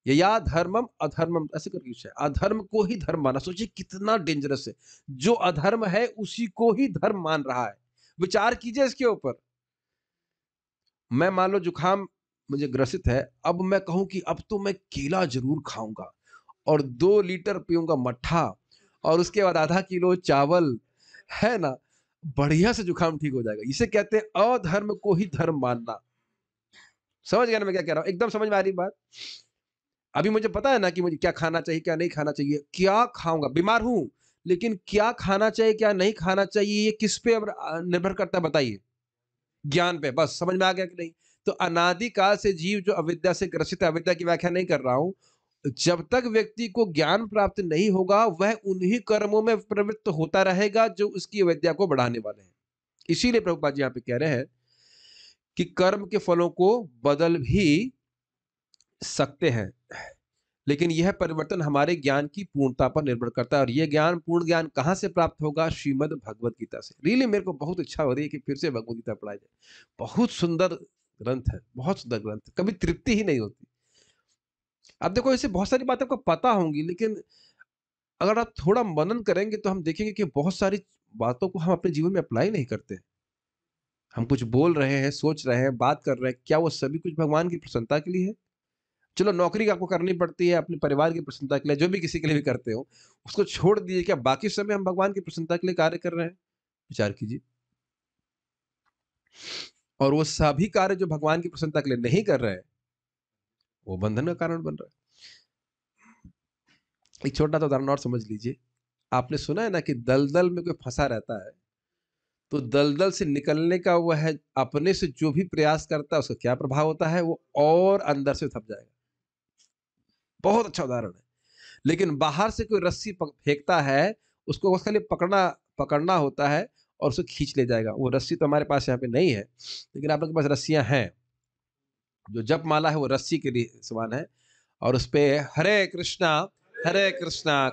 यया धर्मम अधर्मम ऐसे करके कुछ है। अधर्म को ही धर्म माना। सोचिए कितना डेंजरस है। जो अधर्म है उसी को ही धर्म मान रहा है। विचार कीजिए इसके ऊपर। मैं मान लो जुकाम मुझे ग्रसित है, अब मैं कहूँ कि अब तो मैं केला ज़रूर खाऊँगा और 2 लीटर पीऊँगा मट्ठा और उसके बाद आधा किलो चावल, है ना? बढ़िया से जुकाम ठीक हो जाएगा। इसे कहते हैं अधर्म को ही धर्म मानना। समझ गए ना मैं क्या कह रहा हूँ? एकदम समझ में आ रही बात? अभी मुझे पता है ना कि मुझे क्या खाना चाहिए, क्या नहीं खाना चाहिए। क्या खाऊँगा? बीमार हूँ, लेकिन क्या खाना चाहिए, क्या नहीं खाना चाहिए, ये किस पे अब निर्भर करता है बताइए? ज्ञान पे, बस समझ में आ गया कि नहीं? तो अनादिकाल से जीव जो अविद्या से ग्रसित है, अविद्या की व्याख्या नहीं कर रहा हूँ। जब तक व्यक्ति को ज्ञान प्राप्त नहीं होगा, वह उन्हीं कर्मों में प्रवृत्त होता रहेगा जो उसकी अविद्या को बढ़ाने वाले हैं। इसीलिए प्रभुपाद जी यहाँ पे कह रहे हैं कि कर्म के फलों को बदल भी सकते हैं, लेकिन यह परिवर्तन हमारे ज्ञान की पूर्णता पर निर्भर करता है और ये ज्ञान, पूर्ण ज्ञान कहाँ से प्राप्त होगा? श्रीमद् भगवद गीता से। रियली मेरे को बहुत इच्छा हो रही है कि फिर से भगवद गीता पढ़ाई जाए। बहुत सुंदर ग्रंथ है, बहुत सुंदर ग्रंथ है, कभी तृप्ति ही नहीं होती। अब देखो ऐसे बहुत सारी बातें आपको पता होंगी, लेकिन अगर आप थोड़ा मनन करेंगे तो हम देखेंगे कि बहुत सारी बातों को हम अपने जीवन में अप्लाई नहीं करते। हम कुछ बोल रहे हैं, सोच रहे हैं, बात कर रहे हैं, क्या वो सभी कुछ भगवान की प्रसन्नता के लिए है? चलो नौकरी आपको करनी पड़ती है अपने परिवार की प्रसन्नता के लिए, जो भी किसी के लिए भी करते हो, उसको छोड़ दीजिए, क्या बाकी समय हम भगवान की प्रसन्नता के लिए कार्य कर रहे हैं? विचार कीजिए। और वो सभी कार्य जो भगवान की प्रसन्नता के लिए नहीं कर रहे हैं, वो बंधन का कारण बन रहा है। एक छोटा-सा उदाहरण और समझ लीजिए। आपने सुना है ना कि दलदल में कोई फँसा रहता है, तो दलदल से निकलने का वह अपने से जो भी प्रयास करता है, उसका क्या प्रभाव होता है? वो और अंदर से थक जाएगा। बहुत अच्छा उदाहरण है। लेकिन बाहर से कोई रस्सी फेंकता है, उसको बस खाली पकड़ना पकड़ना होता है और उसे खींच ले जाएगा। वो रस्सी तो हमारे पास यहाँ पे नहीं है, लेकिन आप लोग के पास रस्सियाँ हैं। जो जप माला है वो रस्सी के लिए समान है और उसपे हरे कृष्णा,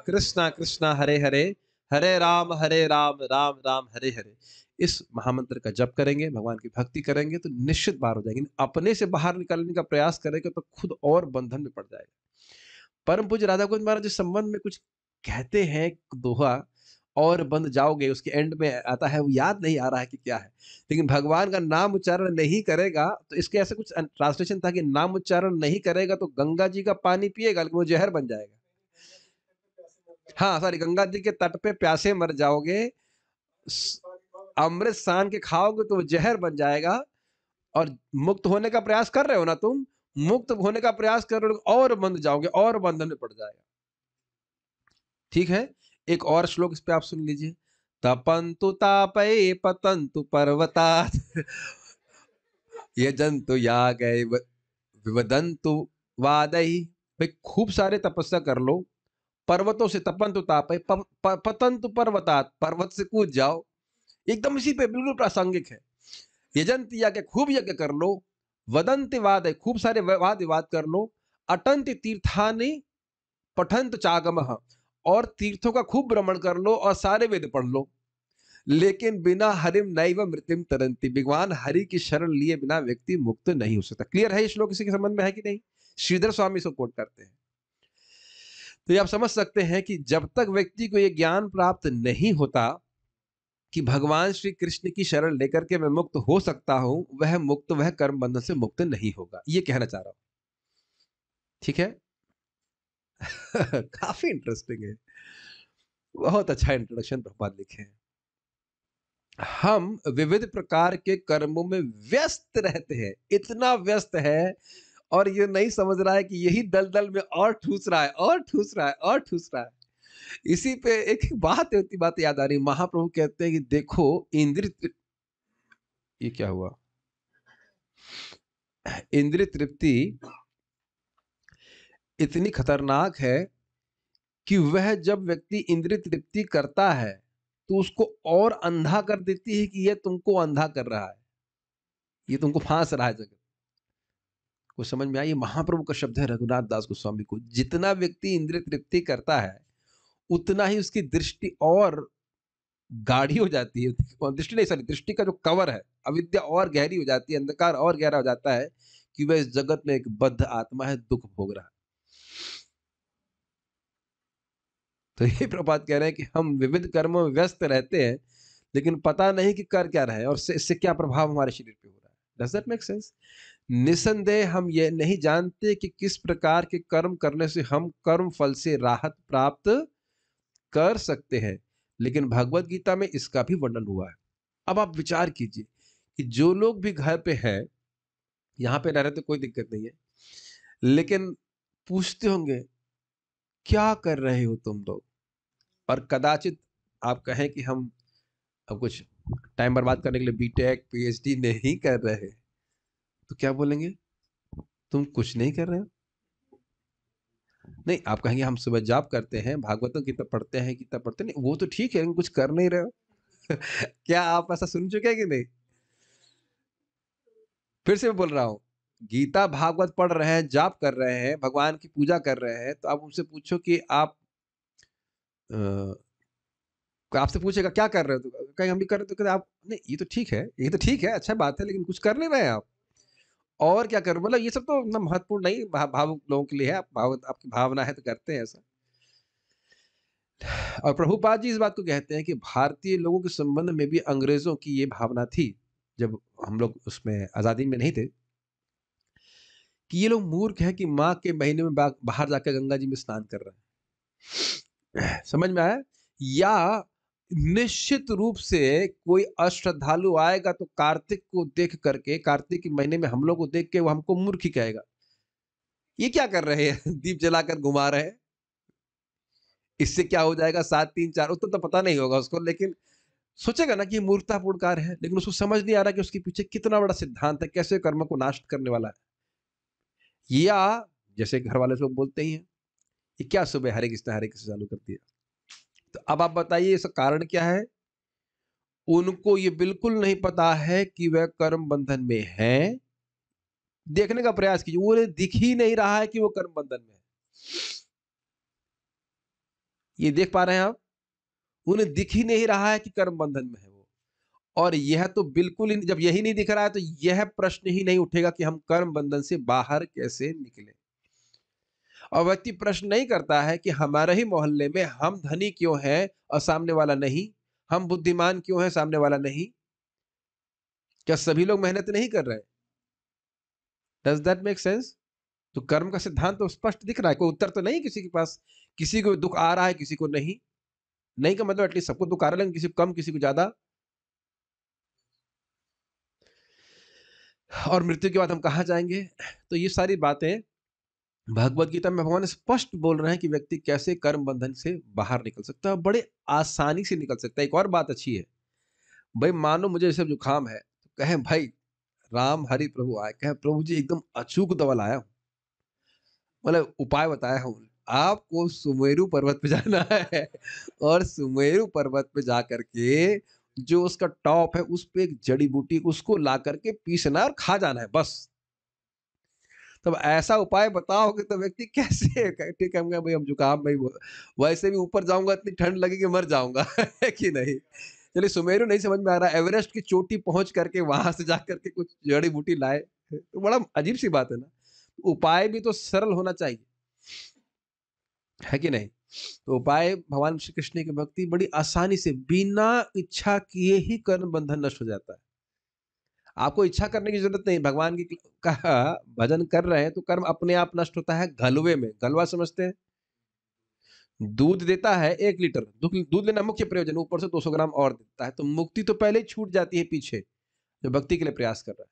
कृष्णा कृष्णा हरे हरे, हरे राम, राम राम हरे हरे। इस महामंत्र का जप करेंगे, भगवान की भक्ति करेंगे तो निश्चित बाहर हो जाएँगे। अपने से बाहर निकलने का प्रयास करेंगे तो खुद और बंधन में पड़ जाएगा। परम पूज्य राधा गोविंद महाराज इस संबंध में कुछ कहते हैं एक दोहा, और बंध जाओगे, उसके एंड में आता है, वो याद नहीं आ रहा है कि क्या है। लेकिन भगवान का नाम उच्चारण नहीं करेगा तो इसके ऐसे कुछ ट्रांसलेशन था कि नाम उच्चारण नहीं करेगा तो गंगा जी का पानी पिएगा लेकिन वो जहर बन जाएगा। हाँ, सॉरी, गंगा जी के तट पे प्यासे मर जाओगे। अमृत सान के खाओगे तो वो जहर बन जाएगा। और मुक्त होने का प्रयास कर रहे हो ना तुम, मुक्त होने का प्रयास कर रहे हो और बंध जाओगे और बंधन में पड़ जाएगा। ठीक है? एक और श्लोक इस पे आप सुन लीजिए। तपन्तु तापये पतन्तु पर्वतात् यजन्तु यागैव विवदन्तु वादैः। भाई खूब सारे तपस्या कर लो, पर्वतों से तपन्तु तापये पतन्तु पर्वतात्, पर्वत से कूद जाओ। एकदम इसी पे बिल्कुल प्रासंगिक है। यजन्ति याग, खूब यज्ञ कर लो, वदन्ति वादै, खूब सारे वाद विवाद कर लो, अटन्ति तीर्थानि पठन्त चागमः, और तीर्थों का खूब भ्रमण कर लो और सारे वेद पढ़ लो, लेकिन बिना हरिम नैव मृत्युम तरन्ति, भगवान हरि की शरण लिए बिना व्यक्ति मुक्त नहीं हो सकता। क्लियर है ये श्लोक किसी के संबंध में है कि नहीं? श्रीधर स्वामी इसको कोट करते हैं। तो ये आप समझ सकते हैं कि जब तक व्यक्ति को ये ज्ञान प्राप्त नहीं होता कि भगवान श्री कृष्ण की शरण लेकर के मैं मुक्त हो सकता हूं, वह कर्म बंधन से मुक्त नहीं होगा, ये कहना चाह रहा हूं। ठीक है? काफी इंटरेस्टिंग है, बहुत अच्छा इंट्रोडक्शन प्रभुपाद लिखे हैं। हम विविध प्रकार के कर्मों में व्यस्त रहते हैं, इतना व्यस्त है, और ये नहीं समझ रहा है कि यही दलदल में और ठूस रहा है और ठूस रहा है और ठूस रहा है। इसी पे एक बात याद आ रही। महाप्रभु कहते हैं कि देखो इंद्रिय, ये क्या हुआ, इंद्रिय तृप्ति इतनी खतरनाक है कि वह जब व्यक्ति इंद्रिय तृप्ति करता है तो उसको और अंधा कर देती है कि यह तुमको अंधा कर रहा है, ये तुमको फांस रहा है जगत को। समझ में आई? महाप्रभु का शब्द है रघुनाथ दास गोस्वामी को। जितना व्यक्ति इंद्रिय तृप्ति करता है उतना ही उसकी दृष्टि और गाढ़ी हो जाती है, दृष्टि नहीं, सॉरी, दृष्टि का जो कवर है, अविद्या और गहरी हो जाती है, अंधकार और गहरा हो जाता है कि वह इस जगत में एक बद्ध आत्मा है, दुख भोग रहा है। तो ये प्रभुपाद कह रहे हैं कि हम विविध कर्मों में व्यस्त रहते हैं, लेकिन पता नहीं कि कर क्या रहे हैं और इससे क्या प्रभाव हमारे शरीर पे हो रहा है। Does that make sense? निसंदेह हम ये नहीं जानते कि किस प्रकार के कर्म करने से हम कर्म फल से राहत प्राप्त कर सकते हैं, लेकिन भगवत गीता में इसका भी वर्णन हुआ है। अब आप विचार कीजिए कि जो लोग भी घर पे हैं, यहां पे रह रहे तो कोई दिक्कत नहीं है, लेकिन पूछते होंगे क्या कर रहे हो तुम लोग, और कदाचित आप कहें कि हम अब कुछ टाइम बर्बाद करने के लिए बीटेक पीएचडी नहीं कर रहे, तो क्या बोलेंगे? तुम कुछ नहीं कर रहे हो? नहीं, आप कहेंगे हम सुबह जाप करते हैं, भागवतों की किताब पढ़ते हैं, किताब पढ़ते नहीं, वो तो ठीक है, लेकिन कुछ कर नहीं रहे हो। क्या आप ऐसा सुन चुके हैं कि नहीं? फिर से मैं बोल रहा हूं, गीता भागवत पढ़ रहे हैं, जाप कर रहे हैं, भगवान की पूजा कर रहे हैं, तो आप उनसे पूछो कि आप आपसे पूछेगा क्या कर रहे हो, तो कहीं हम भी कर रहे, तो कहते आप नहीं, ये तो ठीक है, ये तो ठीक है, अच्छा बात है, लेकिन कुछ कर नहीं रहे हैं आप, और क्या कर, मतलब ये सब तो इतना महत्वपूर्ण नहीं, भावुक लोगों के लिए है, आपकी भावना है तो करते हैं ऐसा। और प्रभुपाद जी इस बात को कहते हैं कि भारतीय लोगों के संबंध में भी अंग्रेजों की ये भावना थी, जब हम लोग उसमें आजादी में नहीं थे, कि ये लोग मूर्ख हैं कि माँ के महीने में बाहर जाकर गंगा जी में स्नान कर रहे हैं। समझ में आया? या निश्चित रूप से कोई अश्रद्धालु आएगा तो कार्तिक को देख करके, कार्तिक के महीने में हम लोग को देख के वो हमको मूर्ख ही कहेगा, ये क्या कर रहे हैं, दीप जलाकर घुमा रहे हैं, इससे क्या हो जाएगा 7 3 4, उतना तो पता नहीं होगा उसको, लेकिन सोचेगा ना कि ये मूर्खतापूर्ण कार्य है, लेकिन उसको समझ नहीं आ रहा कि उसके पीछे कितना बड़ा सिद्धांत है, कैसे कर्म को नाश करने वाला है। या जैसे घर वाले लोग बोलते ही हैं, ये क्या सुबह हरे कृष्ण चालू कर दिया। तो अब आप बताइए इसका कारण क्या है? उनको ये बिल्कुल नहीं पता है कि वह कर्म बंधन में है। देखने का प्रयास कीजिए, वो दिख ही नहीं रहा है कि वो कर्म बंधन में है। ये देख पा रहे हैं आप? उन्हें दिख ही नहीं रहा है कि कर्म बंधन में है वो। और यह तो बिल्कुल ही, जब यही नहीं दिख रहा है तो यह प्रश्न ही नहीं उठेगा कि हम कर्म बंधन से बाहर कैसे निकले। और व्यक्ति प्रश्न नहीं करता है कि हमारे ही मोहल्ले में हम धनी क्यों हैं और सामने वाला नहीं, हम बुद्धिमान क्यों हैं सामने वाला नहीं, क्या सभी लोग मेहनत नहीं कर रहे? Does that make sense? तो कर्म का सिद्धांत तो स्पष्ट दिख रहा है, कोई उत्तर तो नहीं किसी के पास। किसी को दुख आ रहा है, किसी को नहीं, नहीं का मतलब एटलीस्ट सबको दुख आ रहा है, लेकिन किसी को कम, किसी को ज्यादा। और मृत्यु के बाद हम कहाँ जाएँगे? तो ये सारी बातें भगवद गीता में भगवान स्पष्ट बोल रहे हैं कि व्यक्ति कैसे कर्म बंधन से बाहर निकल सकता है और बड़े आसानी से निकल सकता है। एक और बात अच्छी है, भई मान लो मुझे जैसे जुकाम है, तो कहें भाई राम हरि प्रभु आए, कहें प्रभु जी एकदम अचूक दवा लाया हूँ, मतलब उपाय बताया हूँ। आपको सुमेरु पर्वत पे जाना है और सुमेरु पर्वत पे जाकर के जो उसका टॉप है, उस पे एक जड़ी-बूटी उसको ला कर के पीसना है और खा जाना है बस। तब ऐसा उपाय बताओगे तो व्यक्ति कैसे ठीक है, हम भाई हम जुकाम भाई वैसे भी ऊपर जाऊँगा इतनी ठंड लगेगी मर जाऊँगा है कि नहीं? चलिए सुमेरु नहीं समझ में आ रहा है, एवरेस्ट की चोटी पहुँच करके वहाँ से जाकर के कुछ जड़ी-बूटी लाए, तो बड़ा अजीब-सी बात है ना। उपाय भी तो सरल होना चाहिए, है कि नहीं? तो उपाय भगवान श्री कृष्ण की भक्ति बड़ी आसानी से बिना इच्छा किए ही कर्म बंधन नष्ट हो जाता है। आपको इच्छा करने की ज़रूरत नहीं, भगवान की का भजन कर रहे हैं तो कर्म अपने आप नष्ट होता है घलवे में। घलवा समझते हैं? दूध देता है 1 लीटर, दूध दूध लेना मुख्य प्रयोजन, ऊपर से 200 ग्राम और देता है, तो मुक्ति तो पहले ही छूट जाती है पीछे, जो भक्ति के लिए प्रयास कर रहा है।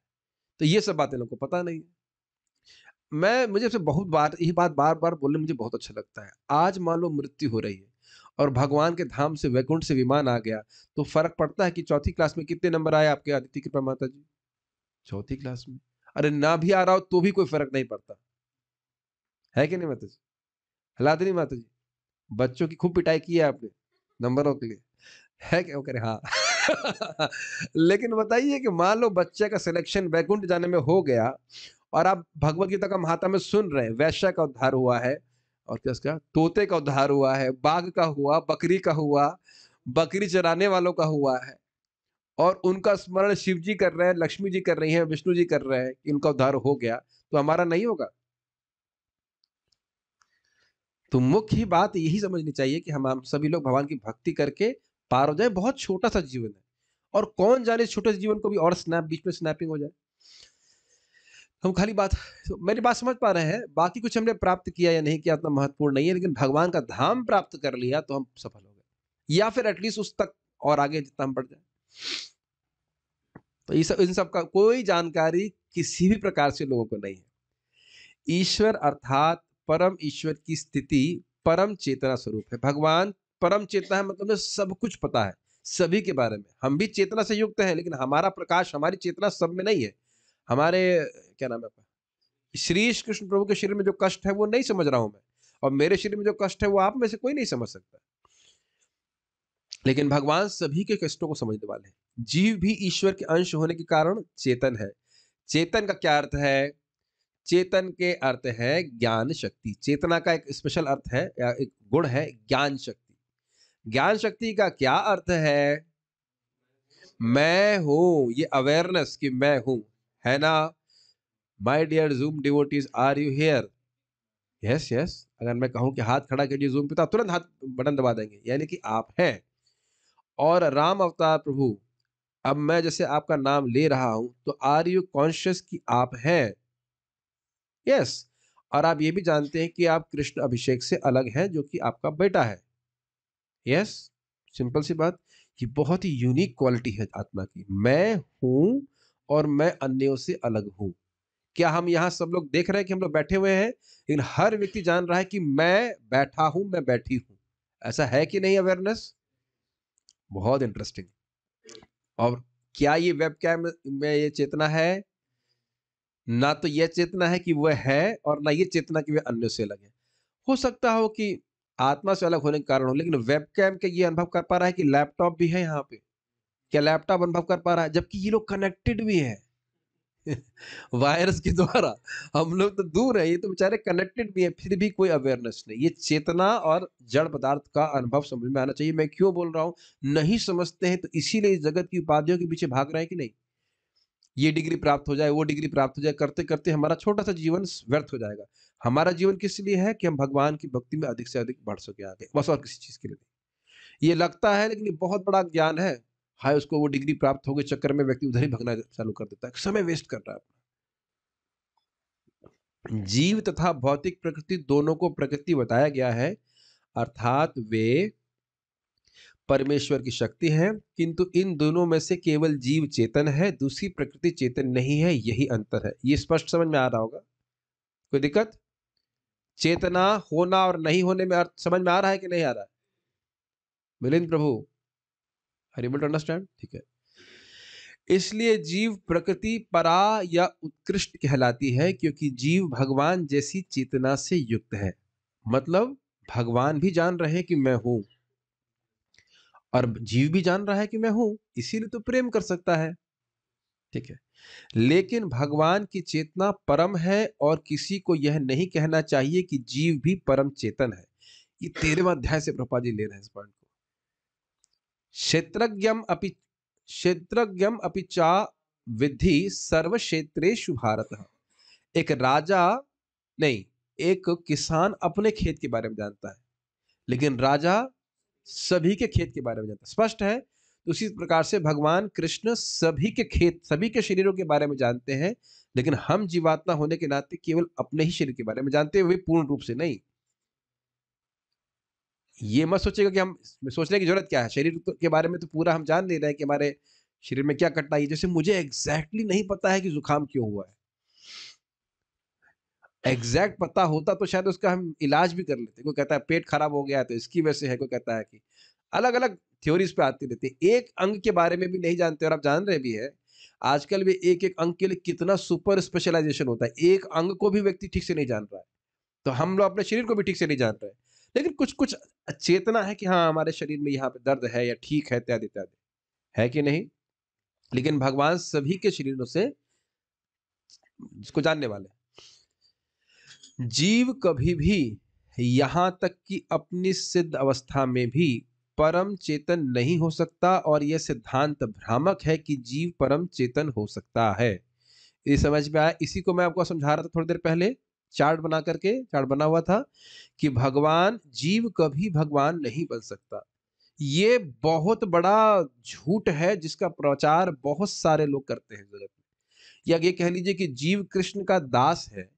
तो ये सब बातें लोगों को पता नहीं है। मुझे ऐसे बहुत बार यही बात बार-बार बोलने में मुझे बहुत अच्छा लगता है। आज मान लो मृत्यु हो रही है और भगवान के धाम से वैकुंठ से विमान आ गया, तो फ़र्क पड़ता है कि चौथी क्लास में कितने नंबर आए आपके अदिति कृपा माता जी? चौथी क्लास में। अरे ना भी आ रहा हो तो भी कोई फ़र्क नहीं पड़ता, है कि नहीं माता जी? हिला दी नहीं माता जी? बच्चों की खूब पिटाई की है आपने, नंबरों के लिए, है क्या? वो कह रहे हाँ। लेकिन बताइए कि मान लो बच्चे का सिलेक्शन वैकुंठ जाने में हो गया और आप भगवद गीता का महात्म्य सुन रहे हैं, वैश्य का उद्धार हुआ है और क्या उसका तोते का उद्धार हुआ है, बाघ का हुआ, बकरी का हुआ, बकरी चराने वालों का हुआ है और उनका स्मरण शिव जी कर रहे हैं, लक्ष्मी जी कर रही हैं, विष्णु जी कर रहे हैं कि उनका उद्धार हो गया, तो हमारा नहीं होगा? तो मुख्य बात यही समझनी चाहिए कि हम सभी लोग भगवान की भक्ति करके पार हो जाए। बहुत छोटा-सा जीवन है और कौन जाने इस छोटे से जीवन को भी और बीच में स्नैपिंग हो जाए। हम खाली बात मेरी बात समझ पा रहे हैं, बाकी कुछ हमने प्राप्त किया या नहीं किया उतना महत्वपूर्ण नहीं है, लेकिन भगवान का धाम प्राप्त कर लिया तो हम सफल हो गए। या फिर एटलीस्ट उस तक और आगे जितना हम बढ़ जाएँ। तो ये सब इन सब का कोई जानकारी किसी भी प्रकार से लोगों को नहीं है। ईश्वर अर्थात परम ईश्वर की स्थिति परम चेतना स्वरूप है। भगवान परम चेतना है मतलब उन्हें सब कुछ पता है, सभी के बारे में। हम भी चेतना से युक्त हैं, लेकिन हमारा प्रकाश, हमारी चेतना सब में नहीं है। हमारे क्या नाम है आपका? श्री कृष्ण प्रभु के शरीर में जो कष्ट है वो नहीं समझ रहा हूँ मैं और मेरे शरीर में जो कष्ट है वो आप में से कोई नहीं समझ सकता। लेकिन भगवान सभी के कष्टों को समझने वाले हैं। जीव भी ईश्वर के अंश होने के कारण चेतन है। चेतन का क्या अर्थ है? चेतन के अर्थ है ज्ञान शक्ति। चेतना का एक स्पेशल अर्थ है या एक गुण है ज्ञान शक्ति। ज्ञान शक्ति का क्या अर्थ है? मैं हूँ, ये अवेयरनेस कि मैं हूँ, है ना? My dear Zoom devotees are you here? Yes, yes. अगर मैं कहूँ कि हाथ खड़ा कीजिए ज़ूम पे तो आप तुरंत हाथ बटन दबा देंगे, यानी कि आप हैं। और राम अवतार प्रभु, अब मैं जैसे आपका नाम ले रहा हूँ, तो आर यू कॉन्शियस कि आप हैं? यस। और आप ये भी जानते हैं कि आप कृष्ण अभिषेक से अलग हैं, जो कि आपका बेटा है। यस, सिंपल सी बात। ये बहुत ही यूनिक क्वालिटी है आत्मा की। मैं हूँ और मैं अन्यों से अलग हूँ। क्या हम यहाँ सब लोग देख रहे हैं कि हम लोग बैठे हुए हैं, लेकिन हर व्यक्ति जान रहा है कि मैं बैठा हूँ, मैं बैठी हूँ। ऐसा है कि नहीं अवेयरनेस? बहुत इंटरेस्टिंग। और क्या ये वेबकैम में ये चेतना है? ना तो ये चेतना है कि वह है और ना ये चेतना कि वह अन्य से अलग है। हो सकता हो कि आत्मा से अलग होने के कारण हो, लेकिन वेबकैम के ये अनुभव कर पा रहा है कि लैपटॉप भी है यहाँ पे। क्या लैपटॉप अनुभव कर पा रहा है? जबकि ये लोग कनेक्टेड भी हैं वायरस के द्वारा। हम लोग तो दूर हैं, ये तो बेचारे कनेक्टेड भी हैं, फिर भी कोई अवेयरनेस नहीं। ये चेतना और जड़ पदार्थ का अनुभव समझ में आना चाहिए। मैं क्यों बोल रहा हूँ? नहीं समझते हैं तो इसीलिए इस जगत की उपाधियों के पीछे भाग रहे हैं कि नहीं? ये डिग्री प्राप्त हो जाए, वो डिग्री प्राप्त हो जाए, करते-करते हमारा छोटा-सा जीवन व्यर्थ हो जाएगा। हमारा जीवन किस लिए है कि हम भगवान की भक्ति में अधिक से अधिक बढ़ सकें आगे, बस और किसी चीज़ के लिए नहीं। ये लगता है लेकिन ये बहुत बड़ा ज्ञान है। हाय उसको वो डिग्री प्राप्त हो गए चक्कर में व्यक्ति उधर ही भगना चालू कर देता है, समय वेस्ट कर रहा है अपना। जीव तथा भौतिक प्रकृति दोनों को प्रकृति बताया गया है, अर्थात वे परमेश्वर की शक्ति है, किंतु इन दोनों में से केवल जीव चेतन है, दूसरी प्रकृति चेतन नहीं है, यही अंतर है। ये स्पष्ट समझ में आ रहा होगा? कोई दिक्कत? चेतना होना और नहीं होने में अर्थ समझ में आ रहा है कि नहीं आ रहा है? मिलिंद प्रभु, आर एबल टू अंडरस्टैंड? ठीक है। इसलिए जीव प्रकृति परा या उत्कृष्ट कहलाती है, क्योंकि जीव भगवान जैसी चेतना से युक्त है। मतलब भगवान भी जान रहे हैं कि मैं हूं, और जीव भी जान रहा है कि मैं हूं, इसीलिए तो प्रेम कर सकता है। ठीक है। लेकिन भगवान की चेतना परम है, और किसी को यह नहीं कहना चाहिए कि जीव भी परम चेतन है। ये 13वां अध्याय से प्रभुपाद जी ले रहे हैं इस पॉइंट को। क्षेत्रज्ञम अपि चा विद्धि सर्व क्षेत्रेषु भारतः। एक राजा नहीं, एक किसान अपने खेत के बारे में जानता है, लेकिन राजा सभी के खेत के बारे में जानता है। स्पष्ट है? तो उसी प्रकार से भगवान कृष्ण सभी के खेत, सभी के शरीरों के बारे में जानते हैं, लेकिन हम जीवात्मा होने के नाते केवल अपने ही शरीर के बारे में जानते हुए पूर्ण रूप से नहीं। ये मत सोचेगा कि हम सोचने की जरूरत क्या है, शरीर के बारे में तो पूरा हम जान ले रहे हैं कि हमारे शरीर में क्या कठिनाई है। जैसे मुझे एग्जैक्टली नहीं पता है कि जुकाम क्यों हुआ है, एग्जैक्ट पता होता तो शायद उसका हम इलाज भी कर लेते। कोई कहता है पेट खराब हो गया तो इसकी वजह से है, कोई कहता है कि अलग अलग थ्योरीज पे आती रहती है। एक अंग के बारे में भी नहीं जानते, और आप जान रहे भी है आजकल भी एक एक अंग के लिए कितना सुपर स्पेशलाइजेशन होता है। एक अंग को भी व्यक्ति ठीक से नहीं जान रहा है, तो हम लोग अपने शरीर को भी ठीक से नहीं जान रहे। लेकिन कुछ कुछ चेतना है कि हाँ हमारे शरीर में यहाँ पे दर्द है या ठीक है, इत्यादि इत्यादि, है कि नहीं? लेकिन भगवान सभी के शरीरों से इसको जानने वाले। जीव कभी भी, यहां तक कि अपनी सिद्ध अवस्था में भी, परम चेतन नहीं हो सकता, और यह सिद्धांत भ्रामक है कि जीव परम चेतन हो सकता है। ये समझ में आया? इसी को मैं आपको समझा रहा था थोड़ी देर पहले, चार्ट बना करके, चार्ट बना हुआ था कि भगवान, जीव कभी भगवान नहीं बन सकता। ये बहुत बड़ा झूठ है जिसका प्रचार बहुत सारे लोग करते हैं जगत में। या ये कह लीजिए कि जीव कृष्ण का दास है,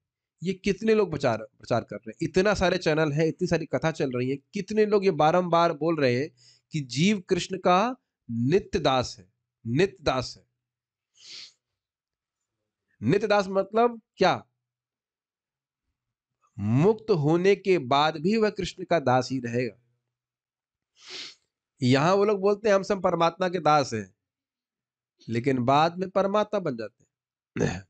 ये कितने लोग प्रचार प्रचार कर रहे हैं। इतना सारे चैनल है, इतनी सारी कथा चल रही है, कितने लोग ये बारंबार बोल रहे हैं कि जीव कृष्ण का नित्य दास है। नित्य दास है। नित्य दास मतलब क्या? मुक्त होने के बाद भी वह कृष्ण का दास ही रहेगा। यहां वो लोग बोलते हैं हम सब परमात्मा के दास हैं, लेकिन बाद में परमात्मा बन जाते हैं।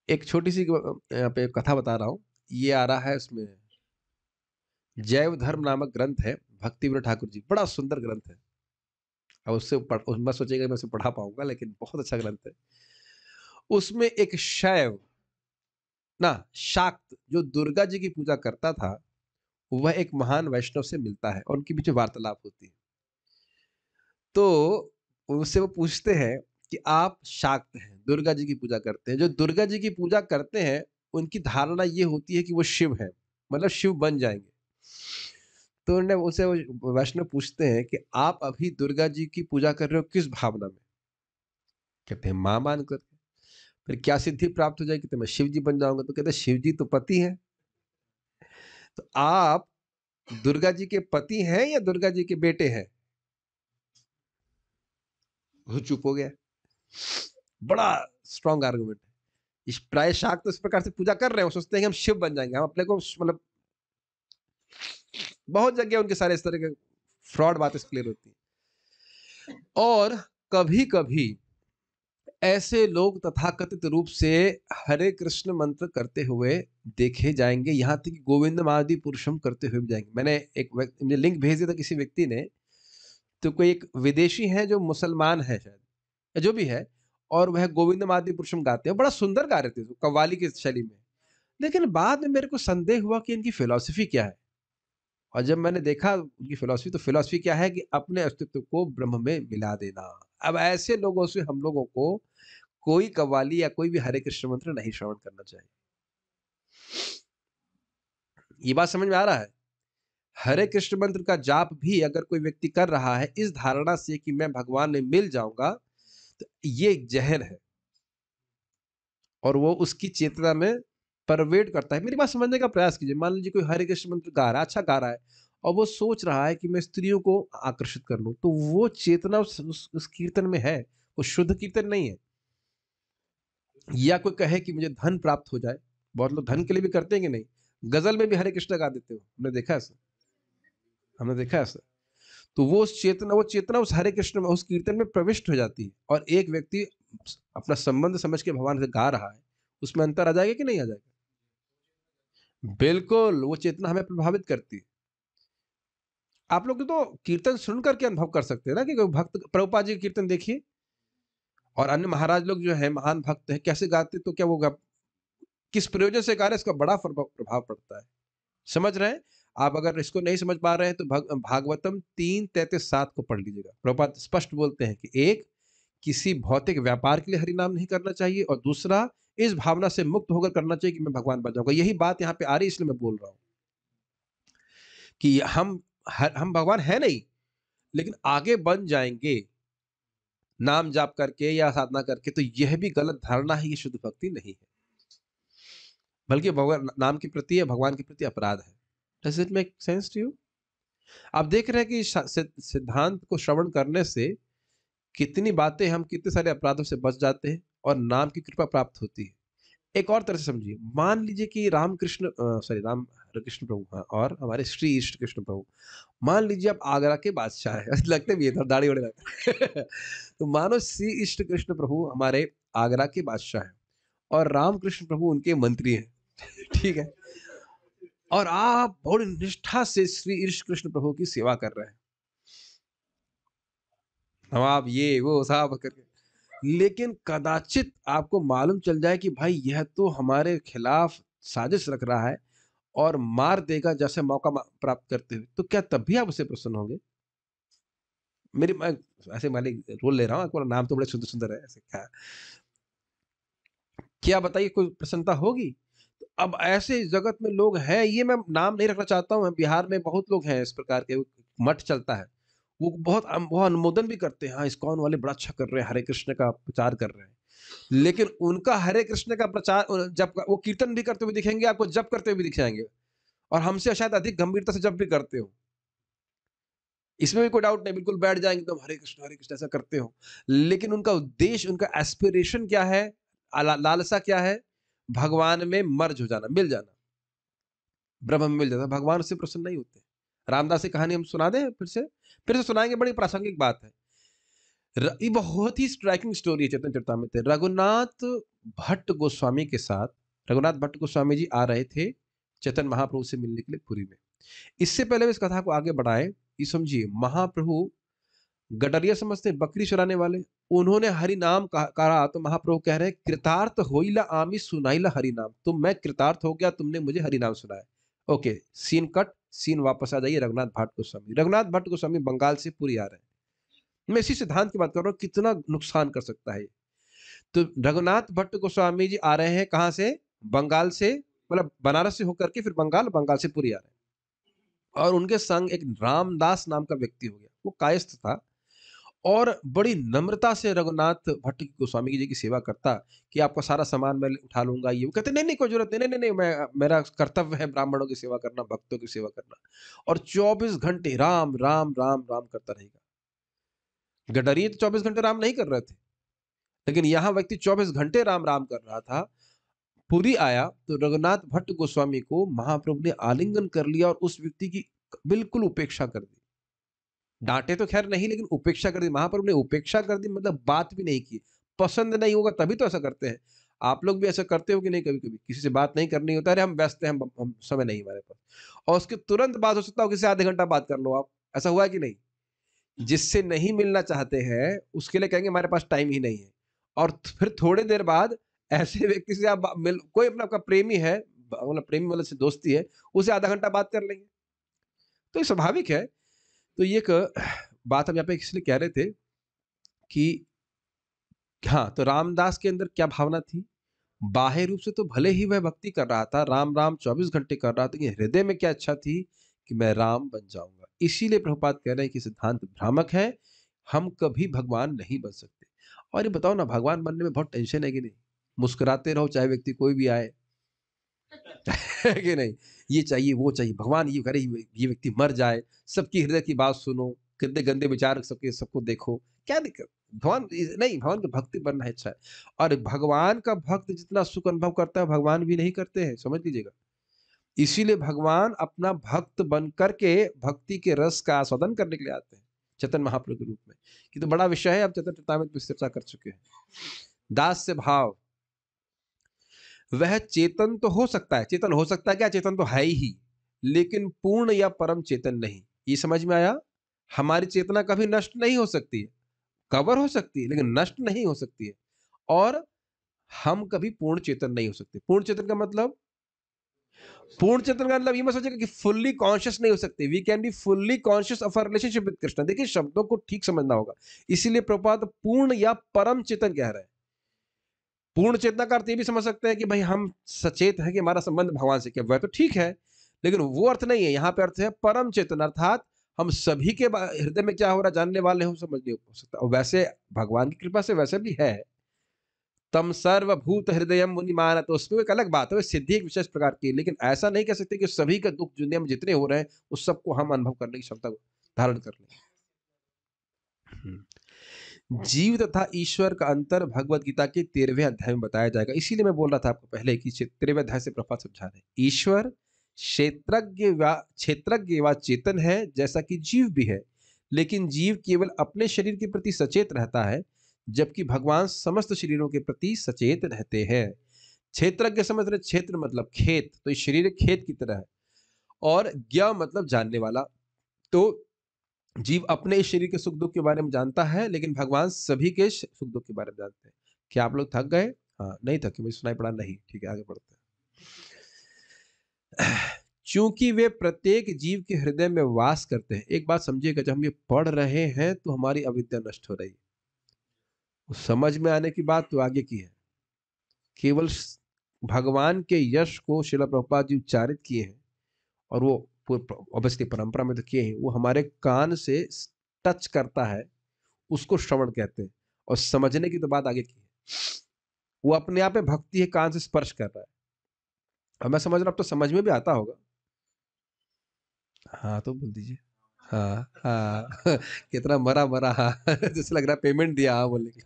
एक छोटी सी यहाँ पे कथा बता रहा हूं, ये आ रहा है उसमें, जैव धर्म नामक ग्रंथ है, भक्ति विनोद ठाकुर जी, बड़ा सुंदर ग्रंथ है। अब उससे मैं सोचेगा मैं उसे पढ़ा पाऊंगा, लेकिन बहुत अच्छा ग्रंथ है। उसमें एक शैव ना, शाक्त, जो दुर्गा जी की पूजा करता था, वह एक महान वैष्णव से मिलता है और उनके बीच वार्तालाप होती है। तो उससे वो पूछते हैं कि आप शाक्त हैं, दुर्गा जी की पूजा करते हैं। जो दुर्गा जी की पूजा करते हैं, उनकी धारणा ये होती है कि वो शिव है, मतलब शिव बन जाएंगे। तो उन्हें उनसे वैष्णव पूछते हैं कि आप अभी दुर्गा जी की पूजा कर रहे हो किस भावना में? कहते हैं मां मान कर। फिर क्या सिद्धि प्राप्त हो जाएगी? तो मैं शिव जी बन जाऊंगा। तो कहते हैं शिव जी तो पति है, तो आप दुर्गा जी के पति हैं या दुर्गा जी के बेटे हैं? वो चुप हो गया। बड़ा स्ट्रॉन्ग आर्गुमेंट है। इस प्राय शाक्त तो इस प्रकार से पूजा कर रहे हैं, वो सोचते हैं कि हम शिव बन जाएंगे, हम अपने को मतलब, बहुत जगह उनके सारे इस तरह के फ्रॉड बातें क्लियर होती है। और कभी कभी ऐसे लोग तथाकथित रूप से हरे कृष्ण मंत्र करते हुए देखे जाएंगे, यहां तक कि गोविंद आदि पुरुषम करते हुए भी जाएंगे। मैंने मुझे लिंक भेज दिया था किसी व्यक्ति ने, तो कोई एक विदेशी है जो मुसलमान है शायद, या जो भी है, और वह गोविंद आदि पुरुषम गाते हैं, बड़ा सुंदर गा रहे थे कव्वाली की शैली में। लेकिन बाद में मेरे को संदेह हुआ कि इनकी फिलॉसफी क्या है, और जब मैंने देखा उनकी फिलॉसफी, तो फिलॉसफी क्या है कि अपने अस्तित्व को ब्रह्म में मिला देना। अब ऐसे लोगों से हम लोगों को कोई कव्वाली या कोई भी हरे कृष्ण मंत्र नहीं श्रवण करना चाहिए। ये बात समझ में आ रहा है? हरे कृष्ण मंत्र का जाप भी अगर कोई व्यक्ति कर रहा है इस धारणा से कि मैं भगवान में मिल जाऊंगा, तो ये एक जहर है, और वो उसकी चेतना में परवेट करता है। मेरी बात समझने का प्रयास कीजिए। मान लीजिए कोई हरे कृष्ण मंत्र गा रहा है, अच्छा गा रहा है, और वो सोच रहा है कि मैं स्त्रियों को आकर्षित कर लूँ, तो वो चेतना उस कीर्तन में है, वो शुद्ध कीर्तन नहीं है। या कोई कहे कि मुझे धन प्राप्त हो जाए, बहुत लोग धन के लिए भी करते हैं कि नहीं? गज़ल में भी हरे कृष्ण गा देते हो, हमने देखा है ऐसा। तो वो चेतना उस हरे कृष्ण में, उस कीर्तन में प्रविष्ट हो जाती है, और एक व्यक्ति अपना संबंध समझ के भगवान से गा रहा है, उसमें अंतर आ जाएगा कि नहीं आ जाएगा? बिल्कुल, वो चेतना हमें प्रभावित करती है। आप लोग तो कीर्तन सुन कर के अनुभव कर सकते हैं ना, कि कोई भक्त प्रभुपाद जी के कीर्तन देखिए, और अन्य महाराज लोग जो हैं, महान भक्त हैं, कैसे गाते, तो क्या वो किस प्रयोजन से गा रहे हैं, इसका बड़ा प्रभाव पड़ता है। समझ रहे हैं? आप अगर इसको नहीं समझ पा रहे हैं, तो भागवतम 3:33-7 को पढ़ लीजिएगा। प्रभुपाद स्पष्ट बोलते हैं कि एक, किसी भौतिक व्यापार के लिए हरि नाम नहीं करना चाहिए, और दूसरा, इस भावना से मुक्त होकर करना चाहिए कि मैं भगवान बन जाऊँगा। यही बात यहाँ पे आ रही है, इसलिए मैं बोल रहा हूँ कि हम भगवान हैं नहीं, लेकिन आगे बन जाएँगे, नाम जाप करके या साधना करके। तो यह भी गलत धारणा है, ये शुद्ध भक्ति नहीं है, बल्कि भगवान नाम के प्रति या भगवान के प्रति अपराध है। Does it make sense to you? आप देख रहे हैं कि सिद्धांत को श्रवण करने से कितनी बातें, हम कितने सारे अपराधों से बच जाते हैं, और नाम की कृपा प्राप्त होती है। एक और तरह से समझिए, मान लीजिए कि राम हरे कृष्ण प्रभु, हाँ, और हमारे श्री इष्ट कृष्ण प्रभु, मान लीजिए आप आगरा के बादशाह हैं, लगते भी है, थोड़ा दाढ़ी वाड़े लगते तो मानो श्री इष्ट कृष्ण प्रभु हमारे आगरा के बादशाह हैं, और राम कृष्ण प्रभु उनके मंत्री हैं। ठीक है, और आप बड़ी निष्ठा से श्री इष्ट कृष्ण प्रभु की सेवा कर रहे हैं, हम आप ये वो सब करके, लेकिन कदाचित आपको मालूम चल जाए कि भाई यह तो हमारे खिलाफ साजिश रख रहा है, और मार देगा जैसे मौका प्राप्त करते हुए, तो क्या तब भी आप उससे प्रसन्न होंगे? मैं ऐसे मालिक रोल ले रहा हूँ, आपका नाम तो बड़े सुंदर सुंदर है, ऐसे क्या बताइए, कोई प्रसन्नता होगी? तो अब ऐसे जगत में लोग हैं, ये मैं नाम नहीं रखना चाहता हूँ, बिहार में बहुत लोग हैं इस प्रकार के, मठ चलता है, वो वो अनुमोदन भी करते हैं, हाँ इस्कॉन वाले बड़ा अच्छा कर रहे हैं, हरे कृष्ण का प्रचार कर रहे हैं, लेकिन उनका हरे कृष्ण का प्रचार, जब वो कीर्तन भी करते हुए दिखेंगे आपको, जप करते हुए भी दिख जाएंगे, और हमसे शायद अधिक गंभीरता से जप भी करते हो, इसमें भी कोई डाउट नहीं, बिल्कुल बैठ जाएंगे एकदम हरे कृष्ण ऐसा करते हो, लेकिन उनका उद्देश्य, उनका एस्पिरेशन क्या है, लालसा क्या है? भगवान में मर्ज हो जाना, मिल जाना, ब्रह्म में मिल जाना, भगवान उससे प्रसन्न नहीं होते। रामदास की कहानी हम सुना दें फिर से सुनाएंगे, बड़ी प्रासंगिक बात है। ये बहुत ही स्ट्राइकिंग स्टोरी है चैतन्य चरितामृत। रघुनाथ भट्ट गोस्वामी जी आ रहे थे चैतन्य महाप्रभु से मिलने के लिए पुरी में। इससे पहले इस कथा को आगे बढ़ाएं, ये समझिए, महाप्रभु गडरिया समझते हैं, बकरी चराने वाले, उन्होंने हरि नाम कहा, तो महाप्रभु कह रहे हैं, कृतार्थ होइला आमी सुनाइला हरि नाम, तो मैं कृतार्थ हो गया, तुमने मुझे हरि नाम सुनाया। ओके, सीन कट, सीन वापस आ जाइए रघुनाथ भट्ट गोस्वामी बंगाल से पुरी आ रहे हैं। मैं इसी सिद्धांत की बात कर रहा हूँ, कितना नुकसान कर सकता है। तो रघुनाथ भट्ट गोस्वामी जी आ रहे हैं कहाँ से? बंगाल से, मतलब बनारस से होकर के फिर बंगाल से पुरी आ रहे हैं, और उनके संग एक रामदास नाम का व्यक्ति हो गया, वो कायस्थ था, और बड़ी नम्रता से रघुनाथ भट्ट गोस्वामी जी की सेवा करता, कि आपका सारा सामान मैं उठा लूंगा, ये वो कहते, नहीं नहीं कोई जरूरत नहीं, नहीं नहीं, मैं, मेरा कर्तव्य है ब्राह्मणों की सेवा करना, भक्तों की सेवा करना, और 24 घंटे राम राम राम राम करता रहेगा। गडरिये तो 24 घंटे राम नहीं कर रहे थे, लेकिन यहाँ व्यक्ति 24 घंटे राम राम कर रहा था। पुरी आया तो रघुनाथ भट्ट गोस्वामी को महाप्रभु ने आलिंगन कर लिया, और उस व्यक्ति की बिल्कुल उपेक्षा कर दी। डांटे तो खैर नहीं, लेकिन उपेक्षा कर दी, महाप्रभु ने उपेक्षा कर दी, मतलब बात भी नहीं की। पसंद नहीं होगा तभी तो ऐसा करते हैं। आप लोग भी ऐसा करते हो कि नहीं? कभी कभी किसी से बात नहीं करनी होता, अरे हम व्यस्त हैं, हम समय नहीं हमारे पास, और उसके तुरंत बाद हो सकता हो किसी से आधे घंटा बात कर लो आप, ऐसा हुआ कि नहीं? जिससे नहीं मिलना चाहते हैं उसके लिए कहेंगे हमारे पास टाइम ही नहीं है, और फिर थोड़ी देर बाद ऐसे व्यक्ति से आप मिल, कोई अपना आपका प्रेमी है, मतलब प्रेमी वाले से दोस्ती है, उसे आधा घंटा बात कर लेंगे, तो ये स्वाभाविक है। तो ये एक बात हम यहाँ पे इसलिए कह रहे थे कि हाँ, तो रामदास के अंदर क्या भावना थी? बाह्य रूप से तो भले ही वह भक्ति कर रहा था, राम राम 24 घंटे कर रहा था, लेकिन हृदय में क्या इच्छा थी? कि मैं राम बन जाऊंगा। इसीलिए प्रभुपाद कह रहे हैं कि सिद्धांत भ्रामक है, हम कभी भगवान नहीं बन सकते। और ये बताओ ना, भगवान बनने में बहुत टेंशन है कि नहीं? मुस्कुराते रहो चाहे व्यक्ति कोई भी आए, है कि नहीं? ये चाहिए, वो चाहिए, भगवान ये करे, ये व्यक्ति मर जाए, सबकी हृदय की बात सुनो, गंदे-गंदे विचार सबके सबको देखो, क्या दिक्कत? भगवान नहीं, भगवान की भक्ति बनना है अच्छा है। और भगवान का भक्त जितना सुख अनुभव करता है, भगवान भी नहीं करते हैं, समझ लीजिएगा। इसीलिए भगवान अपना भक्त बन कर के भक्ति के रस का आस्वादन करने के लिए आते हैं, चैतन्य महाप्रभु के रूप में। ये तो बड़ा विषय है, अब चैतन्य चरितामृत में चर्चा कर चुके हैं। दास्य भाव, वह चेतन तो हो सकता है, चेतन हो सकता है क्या? चेतन तो है ही, लेकिन पूर्ण या परम चेतन नहीं। ये समझ में आया? हमारी चेतना कभी नष्ट नहीं हो सकती है, कवर हो सकती है, लेकिन नष्ट नहीं हो सकती है। और हम कभी पूर्ण चेतन नहीं हो सकते। पूर्ण चेतन का मतलब, पूर्ण चेतन का मतलब ये मत सोचिएगा कि फुल्ली कॉन्शियस नहीं हो सकते। We can be fully conscious of our relationship with Krishna. देखिए, शब्दों को ठीक समझना होगा। इसीलिए प्रभुपाद पूर्ण या परम चेतन कह रहे हैं। पूर्ण चेतना का अर्थ ये भी समझ सकते हैं कि भाई हम सचेत हैं कि हमारा संबंध भगवान से क्या, वह तो ठीक है, लेकिन वो अर्थ नहीं है। यहाँ पे अर्थ है परम चेतन, अर्थात हम सभी के हृदय में क्या हो रहा है जानने वाले हम समझ नहीं हो सकता। और वैसे भगवान की कृपा से वैसे भी है। तम सर्वभूत हृदय मुनि मानत, तो उसमें एक अलग बात है, वो सिद्धि एक विशेष प्रकार की है, लेकिन ऐसा नहीं कह सकते कि सभी का दुख दुनिया में जितने हो रहे हैं उस सबको हम अनुभव करने की क्षमता धारण कर लें। जीव तथा ईश्वर का अंतर भगवत गीता के 13वें अध्याय में बताया जाएगा। इसीलिए मैं बोल रहा था आपको पहले कि 13वें अध्याय से प्रभुपाद समझा रहे हैं। ईश्वर क्षेत्रज्ञ व चेतन है, जैसा कि जीव भी है, लेकिन जीव केवल अपने शरीर के प्रति सचेत रहता है, जबकि भगवान समस्त शरीरों के प्रति सचेत रहते हैं। क्षेत्रज्ञ समझ रहे, क्षेत्र मतलब खेत, तो ये शरीर एक खेत की तरह है। और ज्ञ मतलब जानने वाला। तो जीव अपने इस शरीर के सुख दुख के बारे में जानता है, लेकिन भगवान सभी के सुख दुख के बारे में जानते हैं। क्या आप लोग थक गए? हाँ, नहीं थके, मुझे सुनाई पड़ा नहीं। ठीक है, आगे बढ़ते हैं। चूंकि वे प्रत्येक जीव के हृदय में वास करते हैं। एक बात समझिएगा, जब हम ये पढ़ रहे हैं तो हमारी अविद्या नष्ट हो रही है। समझ में आने की बात तो आगे की है। केवल भगवान के यश को श्रील प्रभुपाद जी उच्चारित किए हैं, और वो ऑब्वियसली परंपरा में तो किए हैं, वो हमारे कान से टच करता है, उसको श्रवण कहते हैं। और समझने की तो बात आगे की है। वो अपने आप में भक्ति है, कान से स्पर्श कर रहा है। और मैं समझ रहा हूं, अब तो समझ में भी आता होगा। हाँ तो बोल दीजिए। हाँ हाँ। कितना मरा मरा हाँ। जैसे लग रहा है पेमेंट दिया, हाँ बोलेंगे।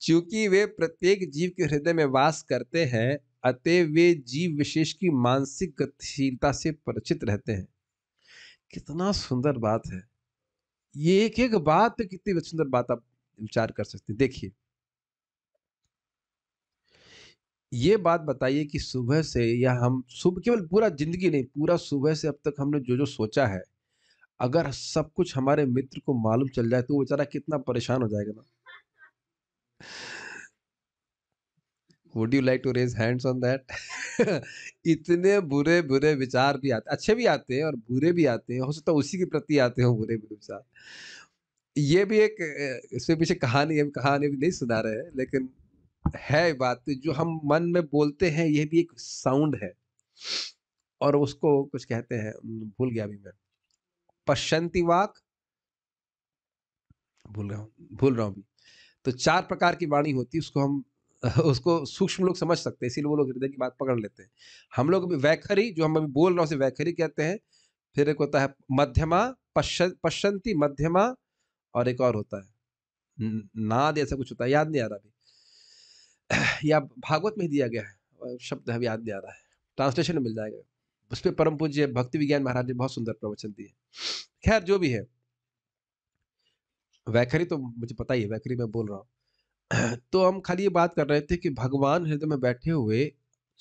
चूंकि वे प्रत्येक जीव के हृदय में वास करते हैं, अतः वे जीव विशेष की मानसिक गतिशीलता से परिचित रहते हैं। कितना सुंदर बात है ये। एक एक बात पे कितनी सुंदर बात आप विचार कर सकते हैं। देखिए, ये बात बताइए कि सुबह से, या हम सुबह केवल पूरा जिंदगी नहीं, पूरा सुबह से अब तक हमने जो जो सोचा है, अगर सब कुछ हमारे मित्र को मालूम चल जाए तो वो बेचारा कितना परेशान हो जाएगा ना। Would you like to raise hands on that? इतने बुरे बुरे विचार भी आते, अच्छे भी आते हैं और बुरे भी आते हैं। हो सकता है उसी के प्रति आते हो बुरे बुरे विचार। ये भी एक इसके पीछे कहानी है, कहानी भी नहीं सुना रहे हैं, लेकिन है बात जो हम मन में बोलते हैं, ये भी एक साउंड है। और उसको कुछ कहते हैं, भूल गया अभी मैं। पश्यंती वाक, भूल रहा हूँ अभी। तो 4 प्रकार की वाणी होती है, उसको हम उसको सूक्ष्म लोग समझ सकते हैं, इसीलिए वो लोग हृदय की बात पकड़ लेते हैं। हम लोग अभी वैखरी, जो हम अभी बोल रहे हैं उसे वैखरी कहते हैं। फिर एक होता है मध्यमा, पश्यंती मध्यमा, और एक और होता है नाद, ऐसा कुछ होता है, याद नहीं आ रहा अभी। या भागवत में ही दिया गया है, शब्द है याद नहीं आ रहा है, ट्रांसलेशन में मिल जाएगा। उस पर परम पूज्य भक्ति विज्ञान महाराज ने बहुत सुंदर प्रवचन दिए। खैर जो भी है, वैखरी तो मुझे पता ही है, वैखरी मैं बोल रहा हूँ। तो हम खाली ये बात कर रहे थे कि भगवान हृदय में बैठे हुए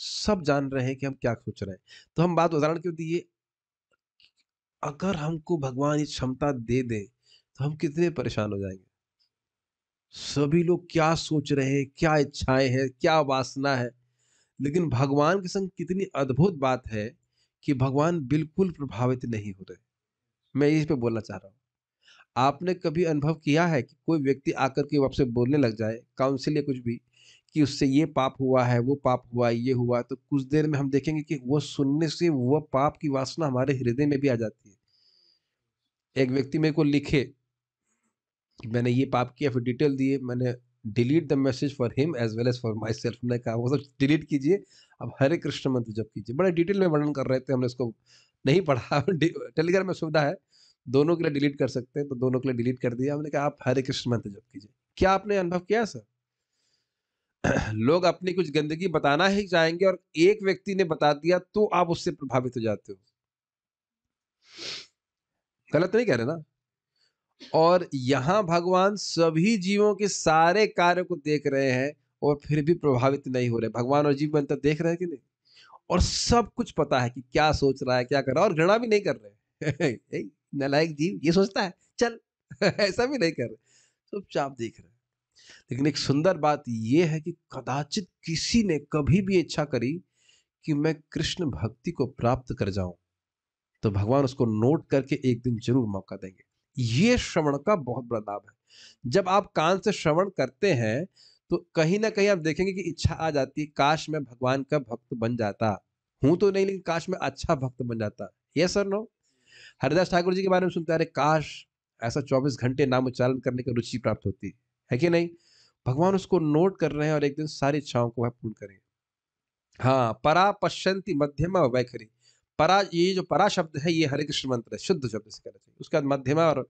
सब जान रहे हैं कि हम क्या सोच रहे हैं। तो हम बात उदाहरण क्यों दिए, अगर हमको भगवान ये क्षमता दे दे तो हम कितने परेशान हो जाएंगे। सभी लोग क्या सोच रहे हैं, क्या इच्छाएं हैं, क्या वासना है, लेकिन भगवान के संग कितनी अद्भुत बात है कि भगवान बिल्कुल प्रभावित नहीं हो रहे। मैं इस पे बोलना चाह रहा हूँ। आपने कभी अनुभव किया है कि कोई व्यक्ति आकर के आपसे बोलने लग जाए, काउंसिल या कुछ भी, कि उससे ये पाप हुआ है, वो पाप हुआ, ये हुआ, तो कुछ देर में हम देखेंगे कि वो सुनने से वो पाप की वासना हमारे हृदय में भी आ जाती है। एक व्यक्ति मेरे को लिखे कि मैंने ये पाप किया, फिर डिटेल दिए, मैंने delete the message for him as well as for myself. मैंने कहा वो सब डिलीट कीजिए, अब हरे कृष्ण मंत्र जप कीजिए। बड़े डिटेल में वर्णन कर रहे थे, हमने इसको नहीं पढ़ा। टेलीग्राम में सुविधा है, दोनों के लिए डिलीट कर सकते हैं, तो दोनों के लिए डिलीट कर दिया। हमने कहा आप हरे कृष्ण मंत्र जप कीजिए। क्या आपने अनुभव किया सर? लोग अपनी कुछ गंदगी बताना ही चाहेंगे और एक व्यक्ति ने बता दिया तो आप उससे प्रभावित हो जाते हो। गलत नहीं कह रहे ना? और यहाँ भगवान सभी जीवों के सारे कार्य को देख रहे हैं और फिर भी प्रभावित नहीं हो रहे। भगवान और जीव अंतर देख रहे हैं कि नहीं? और सब कुछ पता है कि क्या सोच रहा है, क्या कर रहा है, और घृणा भी नहीं कर रहे। ए, नालायक जीव ये सोचता है, चल। ऐसा भी नहीं कर रहे, चुपचाप देख रहे हैं। लेकिन एक सुंदर बात यह है कि कदाचित किसी ने कभी भी इच्छा करी कि मैं कृष्ण भक्ति को प्राप्त कर जाऊं, तो भगवान उसको नोट करके एक दिन जरूर मौका देंगे। ये श्रवण का बहुत बड़ा लाभ है। जब आप कान से श्रवण करते हैं तो कहीं ना कहीं आप देखेंगे कि इच्छा आ जाती है, काश मैं भगवान का भक्त बन जाता। हूं तो नहीं, लेकिन काश मैं अच्छा भक्त बन जाता। यस और नो? हरिदास ठाकुर जी के बारे में सुनते, अरे काश ऐसा 24 घंटे नाम उच्चारण करने की रुचि प्राप्त होती है कि नहीं? भगवान उसको नोट कर रहे हैं और एक दिन सारी इच्छाओं को वह पूर्ण करेंगे। हाँ, परा पश्यंती मध्यमा वैखरी। परा, ये जो परा शब्द है ये हरे कृष्ण मंत्र है, शुद्ध शब्द से कहना चाहिए। उसके बाद मध्यमा और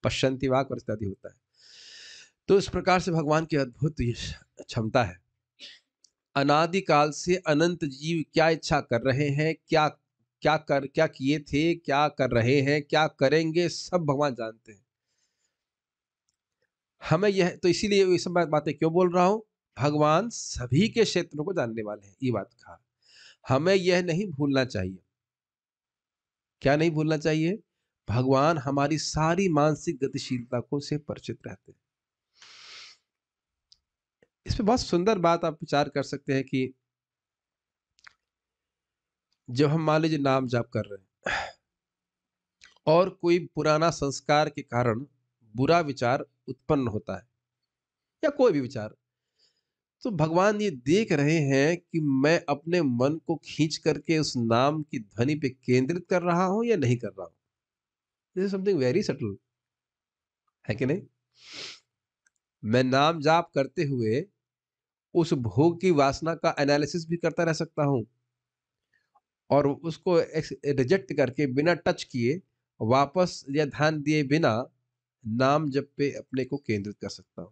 पश्यंती वाक और इत्यादि होता है। तो इस प्रकार से भगवान की अद्भुत ये क्षमता है। अनादिकाल से अनंत जीव क्या इच्छा कर रहे हैं, क्या किए थे, क्या कर रहे हैं, क्या करेंगे, सब भगवान जानते हैं। हमें यह तो इसीलिए ये सब बातें क्यों बोल रहा हूं, भगवान सभी के क्षेत्रों को जानने वाले हैं, ये बात कहा। हमें यह नहीं भूलना चाहिए। क्या नहीं भूलना चाहिए? भगवान हमारी सारी मानसिक गतिशीलता को से परिचित रहते हैं। इस पे बहुत सुंदर बात आप विचार कर सकते हैं कि जब हम मान लीजिए नाम जाप कर रहे हैं और कोई पुराना संस्कार के कारण बुरा विचार उत्पन्न होता है या कोई भी विचार, तो भगवान ये देख रहे हैं कि मैं अपने मन को खींच करके उस नाम की ध्वनि पे केंद्रित कर रहा हूं या नहीं कर रहा हूं। This is something very subtle, है कि नहीं? मैं नाम जाप करते हुए उस भोग की वासना का एनालिसिस भी करता रह सकता हूं और उसको रिजेक्ट करके बिना टच किए वापस या ध्यान दिए बिना नाम जप पे अपने को केंद्रित कर सकता हूं।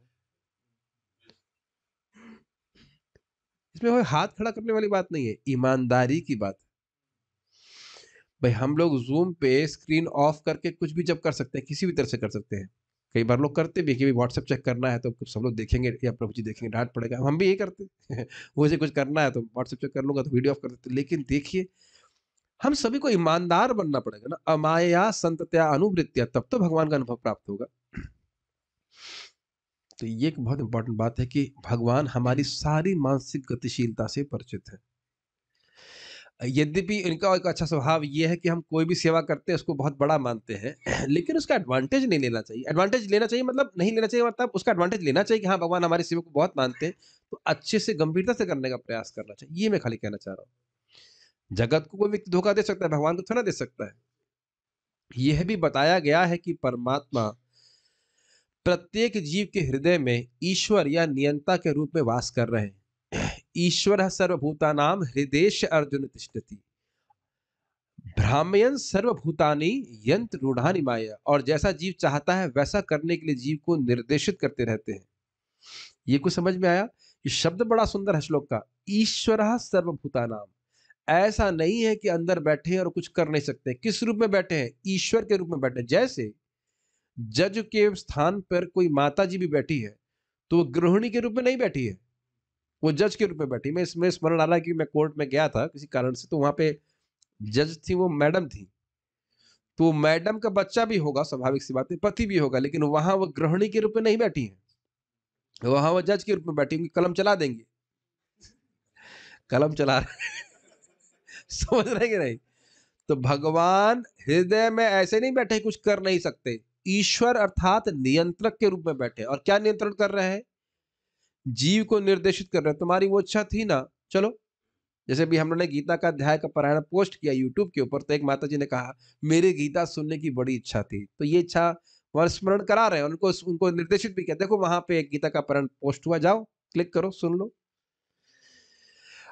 इसमें कोई हाथ खड़ा करने वाली बात नहीं है, ईमानदारी की बात है। भाई हम लोग जूम पे स्क्रीन ऑफ करके कुछ भी जब कर सकते हैं, किसी भी तरह से कर सकते हैं। कई बार लोग करते भी कि व्हाट्सएप चेक करना है तो सब लोग देखेंगे या प्रभु जी देखेंगे, डांट पड़ेगा, हम भी यही करते हैं। मुझे कुछ करना है तो व्हाट्सएप चेक कर लूंगा तो वीडियो ऑफ कर देते। लेकिन देखिए हम सभी को ईमानदार बनना पड़ेगा ना, अमाया संतत्या अनुवृत्तिया, तब तो भगवान का अनुभव प्राप्त होगा। तो ये एक बहुत इंपॉर्टेंट बात है कि भगवान हमारी सारी मानसिक गतिशीलता से परिचित है। यद्यपि इनका एक अच्छा स्वभाव ये है कि हम कोई भी सेवा करते हैं उसको बहुत बड़ा मानते हैं, लेकिन उसका एडवांटेज नहीं लेना चाहिए। एडवांटेज लेना चाहिए मतलब नहीं लेना चाहिए, मतलब उसका एडवांटेज लेना चाहिए कि हाँ भगवान हमारी सेवा को बहुत मानते हैं, तो अच्छे से गंभीरता से करने का प्रयास करना चाहिए। ये मैं खाली कहना चाह रहा हूँ। जगत को कोई व्यक्ति धोखा दे सकता है, भगवान को थोड़ा दे सकता है। यह भी बताया गया है कि परमात्मा प्रत्येक जीव के हृदय में ईश्वर या नियंता के रूप में वास कर रहे हैं। ईश्वर सर्वभूतानाम हृदेश अर्जुन तिष्ठति भ्रामयन सर्वभूतानि यंत्र रूढ़ानि माया। और जैसा जीव चाहता है वैसा करने के लिए जीव को निर्देशित करते रहते हैं। ये कुछ समझ में आया? ये शब्द बड़ा सुंदर है श्लोक का, ईश्वर सर्वभूतानाम। ऐसा नहीं है कि अंदर बैठे हैं और कुछ कर नहीं सकते। किस रूप में बैठे हैं? ईश्वर के रूप में बैठे। जैसे जज के स्थान पर कोई माता जी भी बैठी है तो वो गृहिणी के रूप में नहीं बैठी है, वो जज के रूप में बैठी। मैं इसमें स्मरण आ रहा है कि मैं कोर्ट में गया था किसी कारण से, तो वहां पे जज थी, वो मैडम थी। तो मैडम का बच्चा भी होगा, स्वाभाविक सी बात है, पति भी होगा, लेकिन वहां वो गृहिणी के रूप में नहीं बैठी है, वहां वो जज के रूप में बैठी होंगी। कलम चला देंगे, कलम चला समझ रहे कि नहीं? तो भगवान हृदय में ऐसे नहीं बैठे कुछ कर नहीं सकते। ईश्वर अर्थात नियंत्रक के रूप में बैठे। और क्या नियंत्रण कर रहे हैं? जीव को निर्देशित कर रहे हैं। तुम्हारी वो इच्छा थी ना, चलो। जैसे भी हम लोगों ने गीता का अध्याय का पारायण पोस्ट किया यूट्यूब के ऊपर, तो एक माता जी ने कहा मेरे गीता सुनने की बड़ी इच्छा थी, तो ये इच्छा और स्मरण करा रहे हैं, उनको उनको निर्देशित भी किया, देखो वहां पे एक गीता का पारण पोस्ट हुआ, जाओ क्लिक करो सुन लो।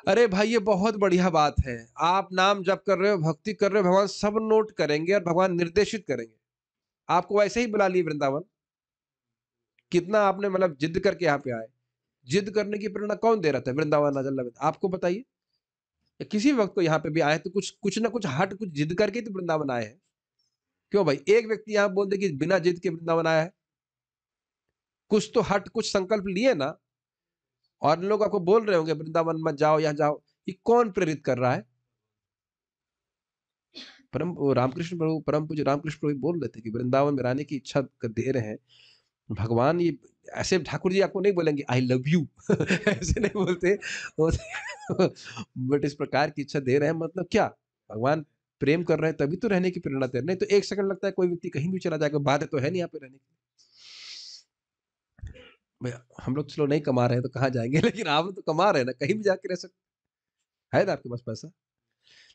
अरे भाई ये बहुत बढ़िया बात है, आप नाम जप कर रहे हो, भक्ति कर रहे हो, भगवान सब नोट करेंगे और भगवान निर्देशित करेंगे। आपको वैसे ही बुला लिए वृंदावन, कितना आपने मतलब जिद करके यहाँ पे आए, जिद करने की प्रेरणा कौन दे रहा था वृंदावन आजल, आपको बताइए। किसी वक्त को यहाँ पे भी आए तो कुछ कुछ ना कुछ हट, कुछ जिद करके तो वृंदावन आए हैं। क्यों भाई एक व्यक्ति यहाँ बोल दे कि बिना जिद के वृंदावन आया है, कुछ तो हट, कुछ संकल्प लिए ना। और लोग आपको बोल रहे होंगे वृंदावन मत जाओ, यहाँ जाओ, ये कौन प्रेरित कर रहा है? रामकृष्ण प्रभु, परम पूज्य रामकृष्ण प्रभु बोल रहे थे कि वृंदावन में रहने की इच्छा दे रहे हैं भगवान। ये ऐसे ठाकुर जी आपको नहीं बोलेंगे आई लव यू ऐसे नहीं बोलते बट इस प्रकार की इच्छा दे रहे हैं, मतलब क्या भगवान प्रेम कर रहे हैं तभी तो रहने की प्रेरणा दे रहे हैं। नहीं तो एक सेकंड लगता है कोई व्यक्ति कहीं भी चला जाएगा, बाध्य तो है नहीं यहाँ पे रहने की। हम लोग चलो नहीं कमा रहे हैं तो कहाँ जाएंगे, लेकिन आप तो कमा रहे हैं ना, कहीं भी जाके रह सकते है ना, आपके पास पैसा,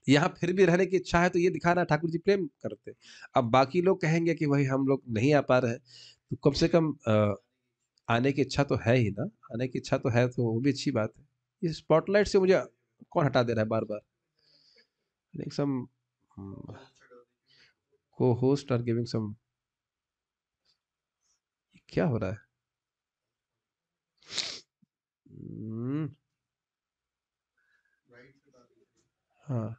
यहाँ फिर भी रहने की इच्छा है, तो ये दिखा रहा है ठाकुर जी प्रेम करते। अब बाकी लोग कहेंगे कि भाई हम लोग नहीं आ पा रहे हैं, तो कम से कम आने की इच्छा तो है ही ना, आने की इच्छा तो है, तो वो भी अच्छी बात है। इस स्पॉटलाइट से मुझे कौन हटा दे रहा है बार बार? सम को होस्ट आर गिविंग सम, क्या हो रहा है? हाँ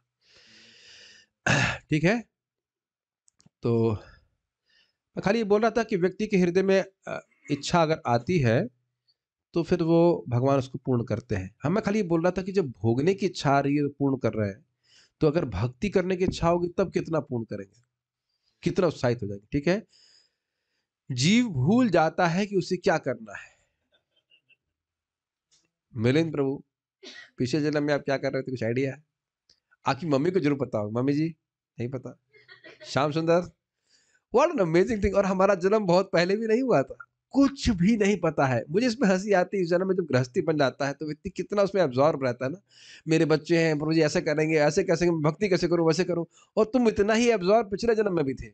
ठीक है, तो मैं खाली ये बोल रहा था कि व्यक्ति के हृदय में इच्छा अगर आती है तो फिर वो भगवान उसको पूर्ण करते हैं। हम मैं खाली ये बोल रहा था कि जब भोगने की इच्छा आ रही है तो पूर्ण कर रहे हैं, तो अगर भक्ति करने की इच्छा होगी तब कितना पूर्ण करेंगे, कितना उत्साहित हो जाएंगे। ठीक है, जीव भूल जाता है कि उसे क्या करना है। मिलिंद प्रभु, पिछले जन्म में आप क्या कर रहे थे, कुछ आइडिया है? आपकी मम्मी को जरूर पता होगा, मम्मी जी नहीं पता? श्याम सुंदर, व्हाट एन अमेजिंग थिंग। और हमारा जन्म बहुत पहले भी नहीं हुआ था, कुछ भी नहीं पता है। मुझे इसमें हंसी आती है, इस जन्म में जब गृहस्थी बन जाता है तो व्यक्ति कितना उसमें एब्जॉर्ब रहता है ना। मेरे बच्चे हैं, प्रभु जी ऐसे करेंगे, ऐसे कैसे भक्ति कैसे करूं, वैसे करूं। और तुम इतना ही एब्जॉर्ब पिछले जन्म में भी थे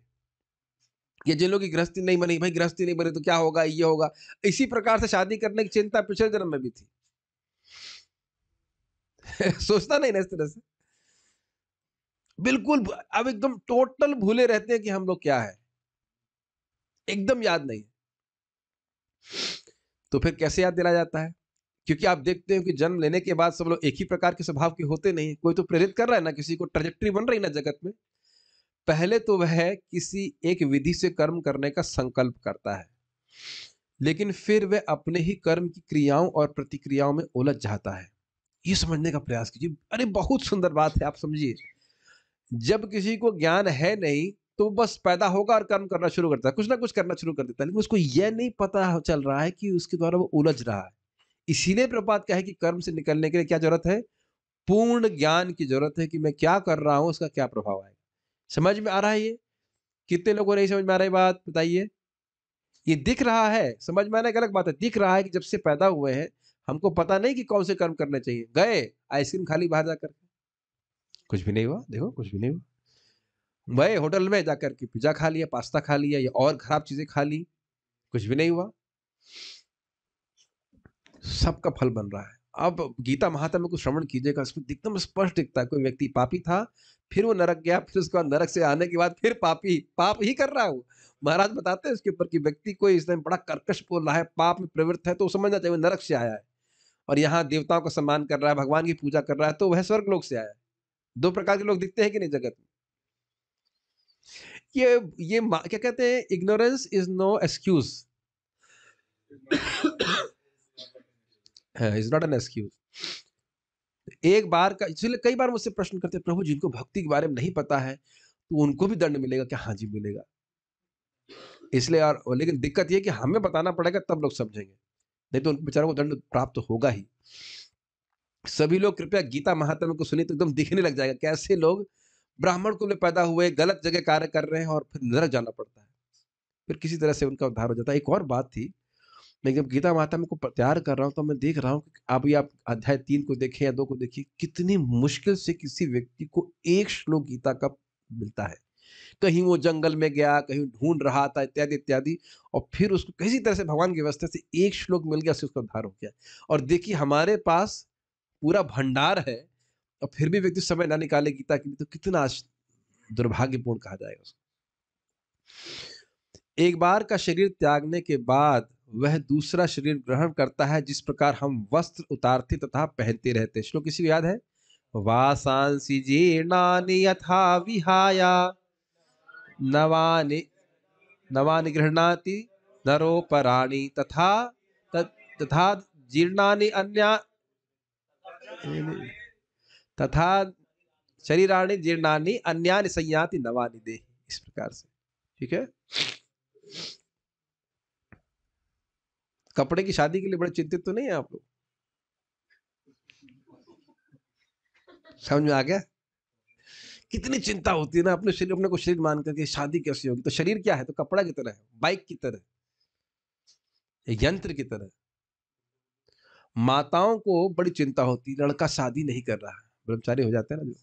कि जिन लोगों की गृहस्थी नहीं बनी, भाई गृहस्थी नहीं बनी तो क्या होगा, ये होगा। इसी प्रकार से शादी करने की चिंता पिछले जन्म में भी थी सोचना नहीं ना इस तरह से, बिल्कुल। अब एकदम टोटल भूले रहते हैं कि हम लोग क्या है, एकदम याद नहीं। तो फिर कैसे याद दिलाया जाता है? क्योंकि आप देखते हो कि जन्म लेने के बाद सब लोग एक ही प्रकार के स्वभाव के होते नहीं, कोई तो प्रेरित कर रहा है ना, किसी को ट्रेजेक्टरी बन रही ना जगत में। पहले तो वह किसी एक विधि से कर्म करने का संकल्प करता है, लेकिन फिर वह अपने ही कर्म की क्रियाओं और प्रतिक्रियाओं में उलझ जाता है। ये समझने का प्रयास कीजिए। अरे बहुत सुंदर बात है, आप समझिए। जब किसी को ज्ञान है नहीं तो बस पैदा होगा और कर्म करना शुरू करता है, कुछ ना कुछ करना शुरू कर देता है, लेकिन उसको यह नहीं पता चल रहा है कि उसके द्वारा वो उलझ रहा है। इसीलिए प्रपात कहे कि कर्म से निकलने के लिए क्या जरूरत है? पूर्ण ज्ञान की जरूरत है कि मैं क्या कर रहा हूं, उसका क्या प्रभाव आएगा। समझ में आ रहा है ये? कितने लोगों को नहीं समझ में आ रही बात, बताइए। ये दिख रहा है, समझ में आना एक अलग बात है। दिख रहा है कि जब से पैदा हुए हैं हमको पता नहीं कि कौन से कर्म करने चाहिए। गए आइसक्रीम खा ली बाहर जाकर, कुछ भी नहीं हुआ, देखो कुछ भी नहीं हुआ। गए होटल में जाकर के पिज्जा खा लिया, पास्ता खा लिया, या और खराब चीजें खा ली, कुछ भी नहीं हुआ। सबका फल बन रहा है। अब गीता महात्म्य को श्रवण कीजिएगा, उसमें एकदम स्पष्ट दिखता है। कोई व्यक्ति पापी था, फिर वो नरक गया, फिर उसके बाद नरक से आने के बाद फिर पापी पाप ही कर रहा है वो। महाराज बताते हैं उसके ऊपर कि व्यक्ति को इस टाइम बड़ा कर्कश बोल रहा है, पाप में प्रवृत्त है, तो समझना चाहिए वो नरक से आया है। और यहाँ देवताओं का सम्मान कर रहा है, भगवान की पूजा कर रहा है, तो वह स्वर्ग लोक से आया है। दो प्रकार के लोग दिखते हैं कि नहीं जगत में। ये क्या कहते हैं, ignorance is no excuse, is not an excuse. एक बार का, इसलिए कई बार मुझसे प्रश्न करते हैं, प्रभु जिनको भक्ति के बारे में नहीं पता है तो उनको भी दंड मिलेगा क्या? हाँ जी मिलेगा। इसलिए और लेकिन दिक्कत ये कि हमें बताना पड़ेगा तब लोग समझेंगे, नहीं तो उनको बेचारों को दंड प्राप्त तो होगा ही। सभी लोग कृपया गीता महात्म्य को सुनिए तो एकदम दिखने लग जाएगा कैसे लोग ब्राह्मण कुल में पैदा हुए, गलत जगह कार्य कर रहे हैं और फिर नरक जाना पड़ता है, फिर किसी तरह से उनका उद्धार हो जाता है। एक और बात थी, मैं जब गीता महात्म्य को तैयार कर रहा हूँ तो मैं देख रहा हूँ कि अभी आप अध्याय 3 को देखिए या 2 को देखिए, कितनी मुश्किल से किसी व्यक्ति को एक श्लोक गीता का मिलता है। कहीं वो जंगल में गया, कहीं ढूंढ रहा था, इत्यादि इत्यादि। और फिर उसको किसी तरह से भगवान की व्यवस्था से एक श्लोक मिल गया, उससे उसका उद्धार हो गया। और देखिए हमारे पास पूरा भंडार है और फिर भी व्यक्ति समय ना निकाले गीता के लिए, तो कितना दुर्भाग्यपूर्ण कहा जाएगा उसको। एक बार का शरीर त्यागने के बाद वह दूसरा शरीर ग्रहण करता है, जिस प्रकार हम वस्त्र उतारते तथा पहनते रहते हैं। श्लोक किसी को याद है? वासांसि जीर्णानि यथा विहाया नवानि नवानि गृह्णाति नरोपराणि तथा तथा जीर्णानि अन्या तथा शरीराणि जीर्णानि अन्यानि संयाति नवानि देहि। इस प्रकार से, ठीक है। कपड़े की शादी के लिए बड़े चिंतित तो नहीं है आप लोग? समझ में आ गया? कितनी चिंता होती है ना अपने शरीर, अपने को शरीर मान करके शादी कैसी होगी। तो शरीर क्या है? तो कपड़ा की तरह है, बाइक की तरह, यंत्र की तरह। माताओं को बड़ी चिंता होती है, लड़का शादी नहीं कर रहा है, ब्रह्मचारी हो जाते हैं ना जो,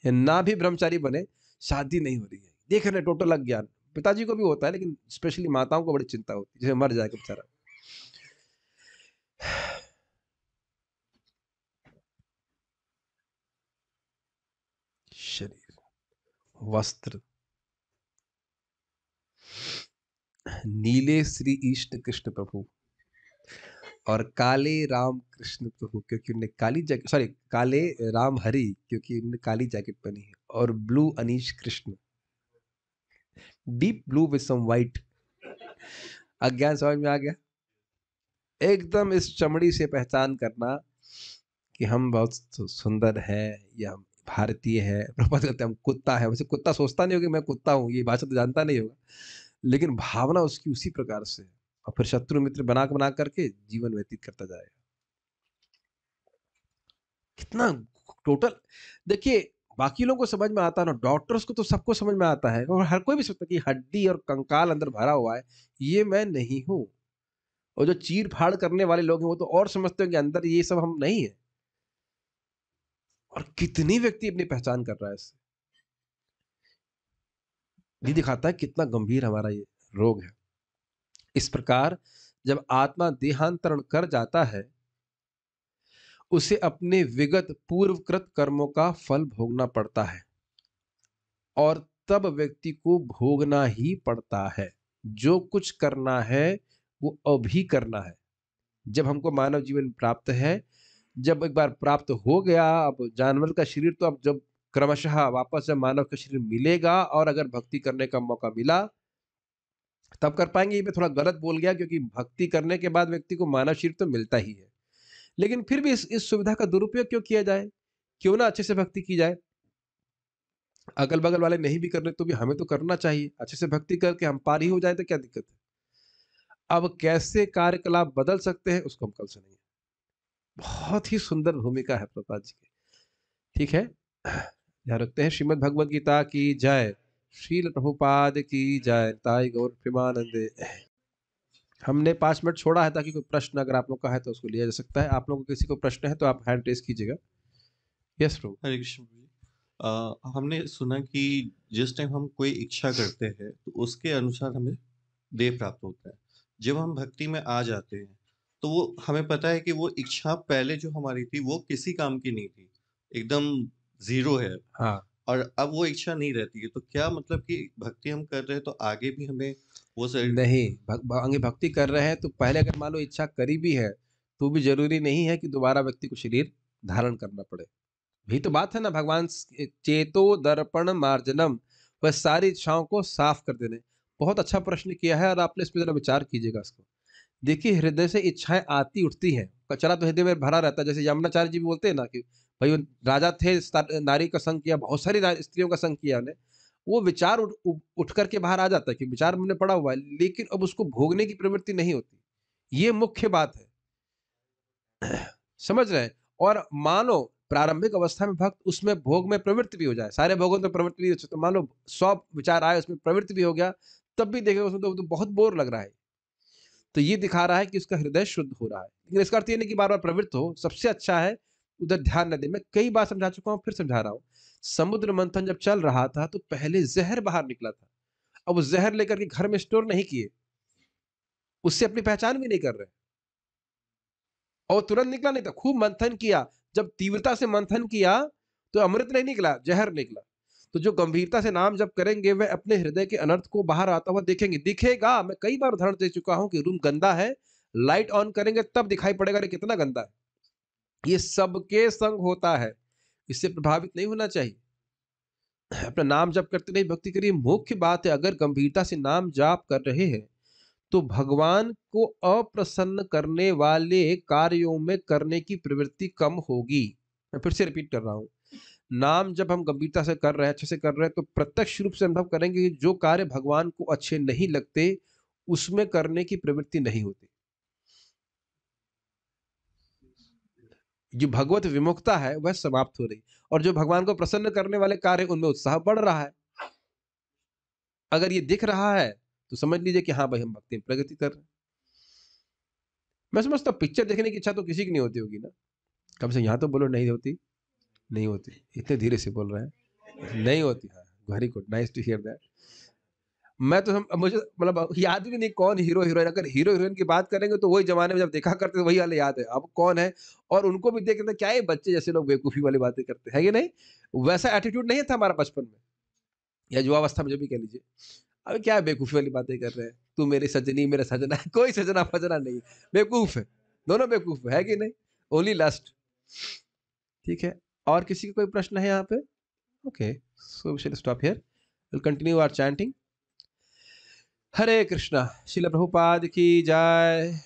या ना भी ब्रह्मचारी बने, शादी नहीं हो रही है, देख रहे टोटल अज्ञान। पिताजी को भी होता है, लेकिन स्पेशली माताओं को बड़ी चिंता होती है, जैसे मर जाएगा बेचारा। शरीर, वस्त्र, नीले श्री इष्ट कृष्ण प्रभु और काले राम कृष्ण प्रभु, क्योंकि उन्हें काली जैकेट, सॉरी काले राम हरि क्योंकि उन्हें काली जैकेट पहनी है, और blue Anish Krishna, deep blue with some white. अज्ञान समझ में आ गया? एकदम इस चमड़ी से पहचान करना कि हम बहुत सुंदर है, या हम भारतीय है। प्रभुपाद कहते हैं हम कुत्ता है। वैसे कुत्ता सोचता नहीं होगा मैं कुत्ता हूँ, ये भाषा तो जानता नहीं होगा, लेकिन भावना उसकी उसी प्रकार से है। और फिर शत्रु मित्र बना करके जीवन व्यतीत करता जाएगा। कितना टोटल, देखिए बाकी लोगों को समझ में आता है ना, डॉक्टर्स को तो सबको समझ में आता है, और हर कोई भी सोचता है कि हड्डी और कंकाल अंदर भरा हुआ है, ये मैं नहीं हूं। और जो चीर फाड़ करने वाले लोग हैं वो तो और समझते हैं कि अंदर ये सब हम नहीं है। और कितनी व्यक्ति अपनी पहचान कर रहा है इससे, ये दिखाता है कितना गंभीर हमारा ये रोग है। इस प्रकार जब आत्मा देहांतरण कर जाता है, उसे अपने विगत पूर्वकृत कर्मों का फल भोगना पड़ता है, और तब व्यक्ति को भोगना ही पड़ता है। जो कुछ करना है वो अभी करना है। जब हमको मानव जीवन प्राप्त है, जब एक बार प्राप्त हो गया, अब जानवर का शरीर तो अब जब क्रमशः वापस जब मानव का शरीर मिलेगा, और अगर भक्ति करने का मौका मिला तब कर पाएंगे। ये मैं थोड़ा गलत बोल गया, क्योंकि भक्ति करने के बाद व्यक्ति को मानव शरीर तो मिलता ही है, लेकिन फिर भी इस सुविधा का दुरुपयोग क्यों किया जाए? क्यों ना अच्छे से भक्ति की जाए। अगल बगल वाले नहीं भी कर रहे तो भी हमें तो करना चाहिए। अच्छे से भक्ति करके हम पार ही हो जाए तो क्या दिक्कत है? अब कैसे कार्यकलाप बदल सकते हैं उसको हम कल सुनेंगे। बहुत ही सुंदर भूमिका है प्रभुपाद जी की, ठीक है। ध्यान रखते हैं। श्रीमद् भगवद गीता की जय। श्रील प्रभुपाद की जय। ताई गौर प्रेमानंदे। हमने 5 मिनट छोड़ा है ताकि कोई प्रश्न अगर आप लोग का है तो उसको लिया जा सकता है। आप लोगों को किसी को प्रश्न है तो आप हैंड रेज कीजिएगा। यस प्रभु। हरे कृष्ण जी। हमने सुना कि जिस टाइम हम कोई इच्छा करते हैं तो उसके अनुसार हमें देह प्राप्त होता है। जब हम भक्ति में आ जाते हैं तो वो हमें पता है कि वो इच्छा पहले जो हमारी थी वो किसी काम की नहीं थी, एकदम जीरो है। हाँ, और अब वो इच्छा नहीं रहती है, तो क्या मतलब कि भक्ति हम कर रहे हैं तो आगे भी हमें वो सर। नहीं आगे भक्ति कर रहे हैं तो पहले अगर मान लो इच्छा करी भी है तो भी जरूरी नहीं है कि दोबारा व्यक्ति को शरीर धारण करना पड़े। यही तो बात है ना। भगवान चेतो दर्पण मार्जनम, वह सारी इच्छाओं को साफ कर देने। बहुत अच्छा प्रश्न किया है, और आपने इस पर जरा विचार कीजिएगा इसको। देखिए हृदय से इच्छाएं आती उठती हैं, कचरा तो हृदय में भरा रहता है। जैसे यमुनाचार्य जी भी बोलते हैं ना कि भाई वो राजा थे, नारी का संग किया, बहुत सारी स्त्रियों का संग किया उन्हें। वो विचार उठ करके बाहर आ जाता है कि विचार हमने पड़ा हुआ है, लेकिन अब उसको भोगने की प्रवृत्ति नहीं होती। ये मुख्य बात है, समझ रहे हैं। और मानो प्रारंभिक अवस्था में भक्त उसमें भोग में प्रवृत्ति भी हो जाए, सारे भोगों में प्रवृत्ति भी हो, तो मान लो 100 विचार आए उसमें प्रवृत्ति भी हो गया, तब भी देखेगा उसमें तो बहुत बोर लग रहा है। तो ये दिखा रहा है कि उसका हृदय शुद्ध हो रहा है। लेकिन इसका अर्थ ये नहीं कि बार बार प्रवृत्त हो। सबसे अच्छा है उधर ध्यान न दे। मैं कई बार समझा चुका हूँ, फिर समझा रहा हूँ। समुद्र मंथन जब चल रहा था तो पहले जहर बाहर निकला था, अब वो जहर लेकर के घर में स्टोर नहीं किए, उससे अपनी पहचान भी नहीं कर रहे, और तुरंत निकला नहीं था, खूब मंथन किया। जब तीव्रता से मंथन किया तो अमृत नहीं निकला, जहर निकला। तो जो गंभीरता से नाम जप करेंगे वह अपने हृदय के अनर्थ को बाहर आता हुआ देखेंगे, दिखेगा। मैं कई बार उदाहरण दे चुका हूं कि रूम गंदा है, लाइट ऑन करेंगे तब दिखाई पड़ेगा अरे कितना गंदा है। ये सबके संग होता है, इससे प्रभावित नहीं होना चाहिए। अपना नाम जप करते नहीं भक्ति करिए। मुख्य बात है, अगर गंभीरता से नाम जाप कर रहे हैं तो भगवान को अप्रसन्न करने वाले कार्यों में करने की प्रवृत्ति कम होगी। मैं फिर से रिपीट कर रहा हूं, नाम जब हम गंभीरता से कर रहे हैं, अच्छे से कर रहे हैं, तो प्रत्यक्ष रूप से अनुभव करेंगे कि जो कार्य भगवान को अच्छे नहीं लगते उसमें करने की प्रवृत्ति नहीं होती। जो भगवत विमुखता है वह समाप्त हो रही, और जो भगवान को प्रसन्न करने वाले कार्य उनमें उत्साह बढ़ रहा है। अगर ये दिख रहा है तो समझ लीजिए कि हाँ भाई हम भक्ति में प्रगति कर रहे हैं। मैं समझता हूँ पिक्चर देखने की इच्छा तो किसी की नहीं होती होगी ना, कम से यहाँ तो बोलो नहीं होती। नहीं होती, इतने धीरे से बोल रहे हैं, नहीं होती। हाँ, very good, nice to hear that. मैं तो मुझे मतलब याद भी नहीं कौन हीरो हीरोइन, अगर हीरो हीरोइन की बात करेंगे तो वही जमाने में जब देखा करते थे वही वाले याद है, अब कौन है। और उनको भी देखते थे क्या ये बच्चे जैसे लोग बेवकूफी वाली बातें करते हैं, ये नहीं, वैसा एटीट्यूड नहीं था हमारा बचपन में या युवावस्था में, जो भी कह लीजिए। अबे क्या बेवकूफी वाली बातें कर रहे हैं, तू मेरी सजनी मेरा सजना है, कोई सजना फजना नहीं, बेवकूफ है, दोनों बेवकूफ है कि नहीं, ओनली लस्ट। ठीक है, और किसी का कोई प्रश्न है यहाँ पे? Okay, so we shall stop here, will continue our chanting. Hare Krishna. Srila Prabhupada की जय।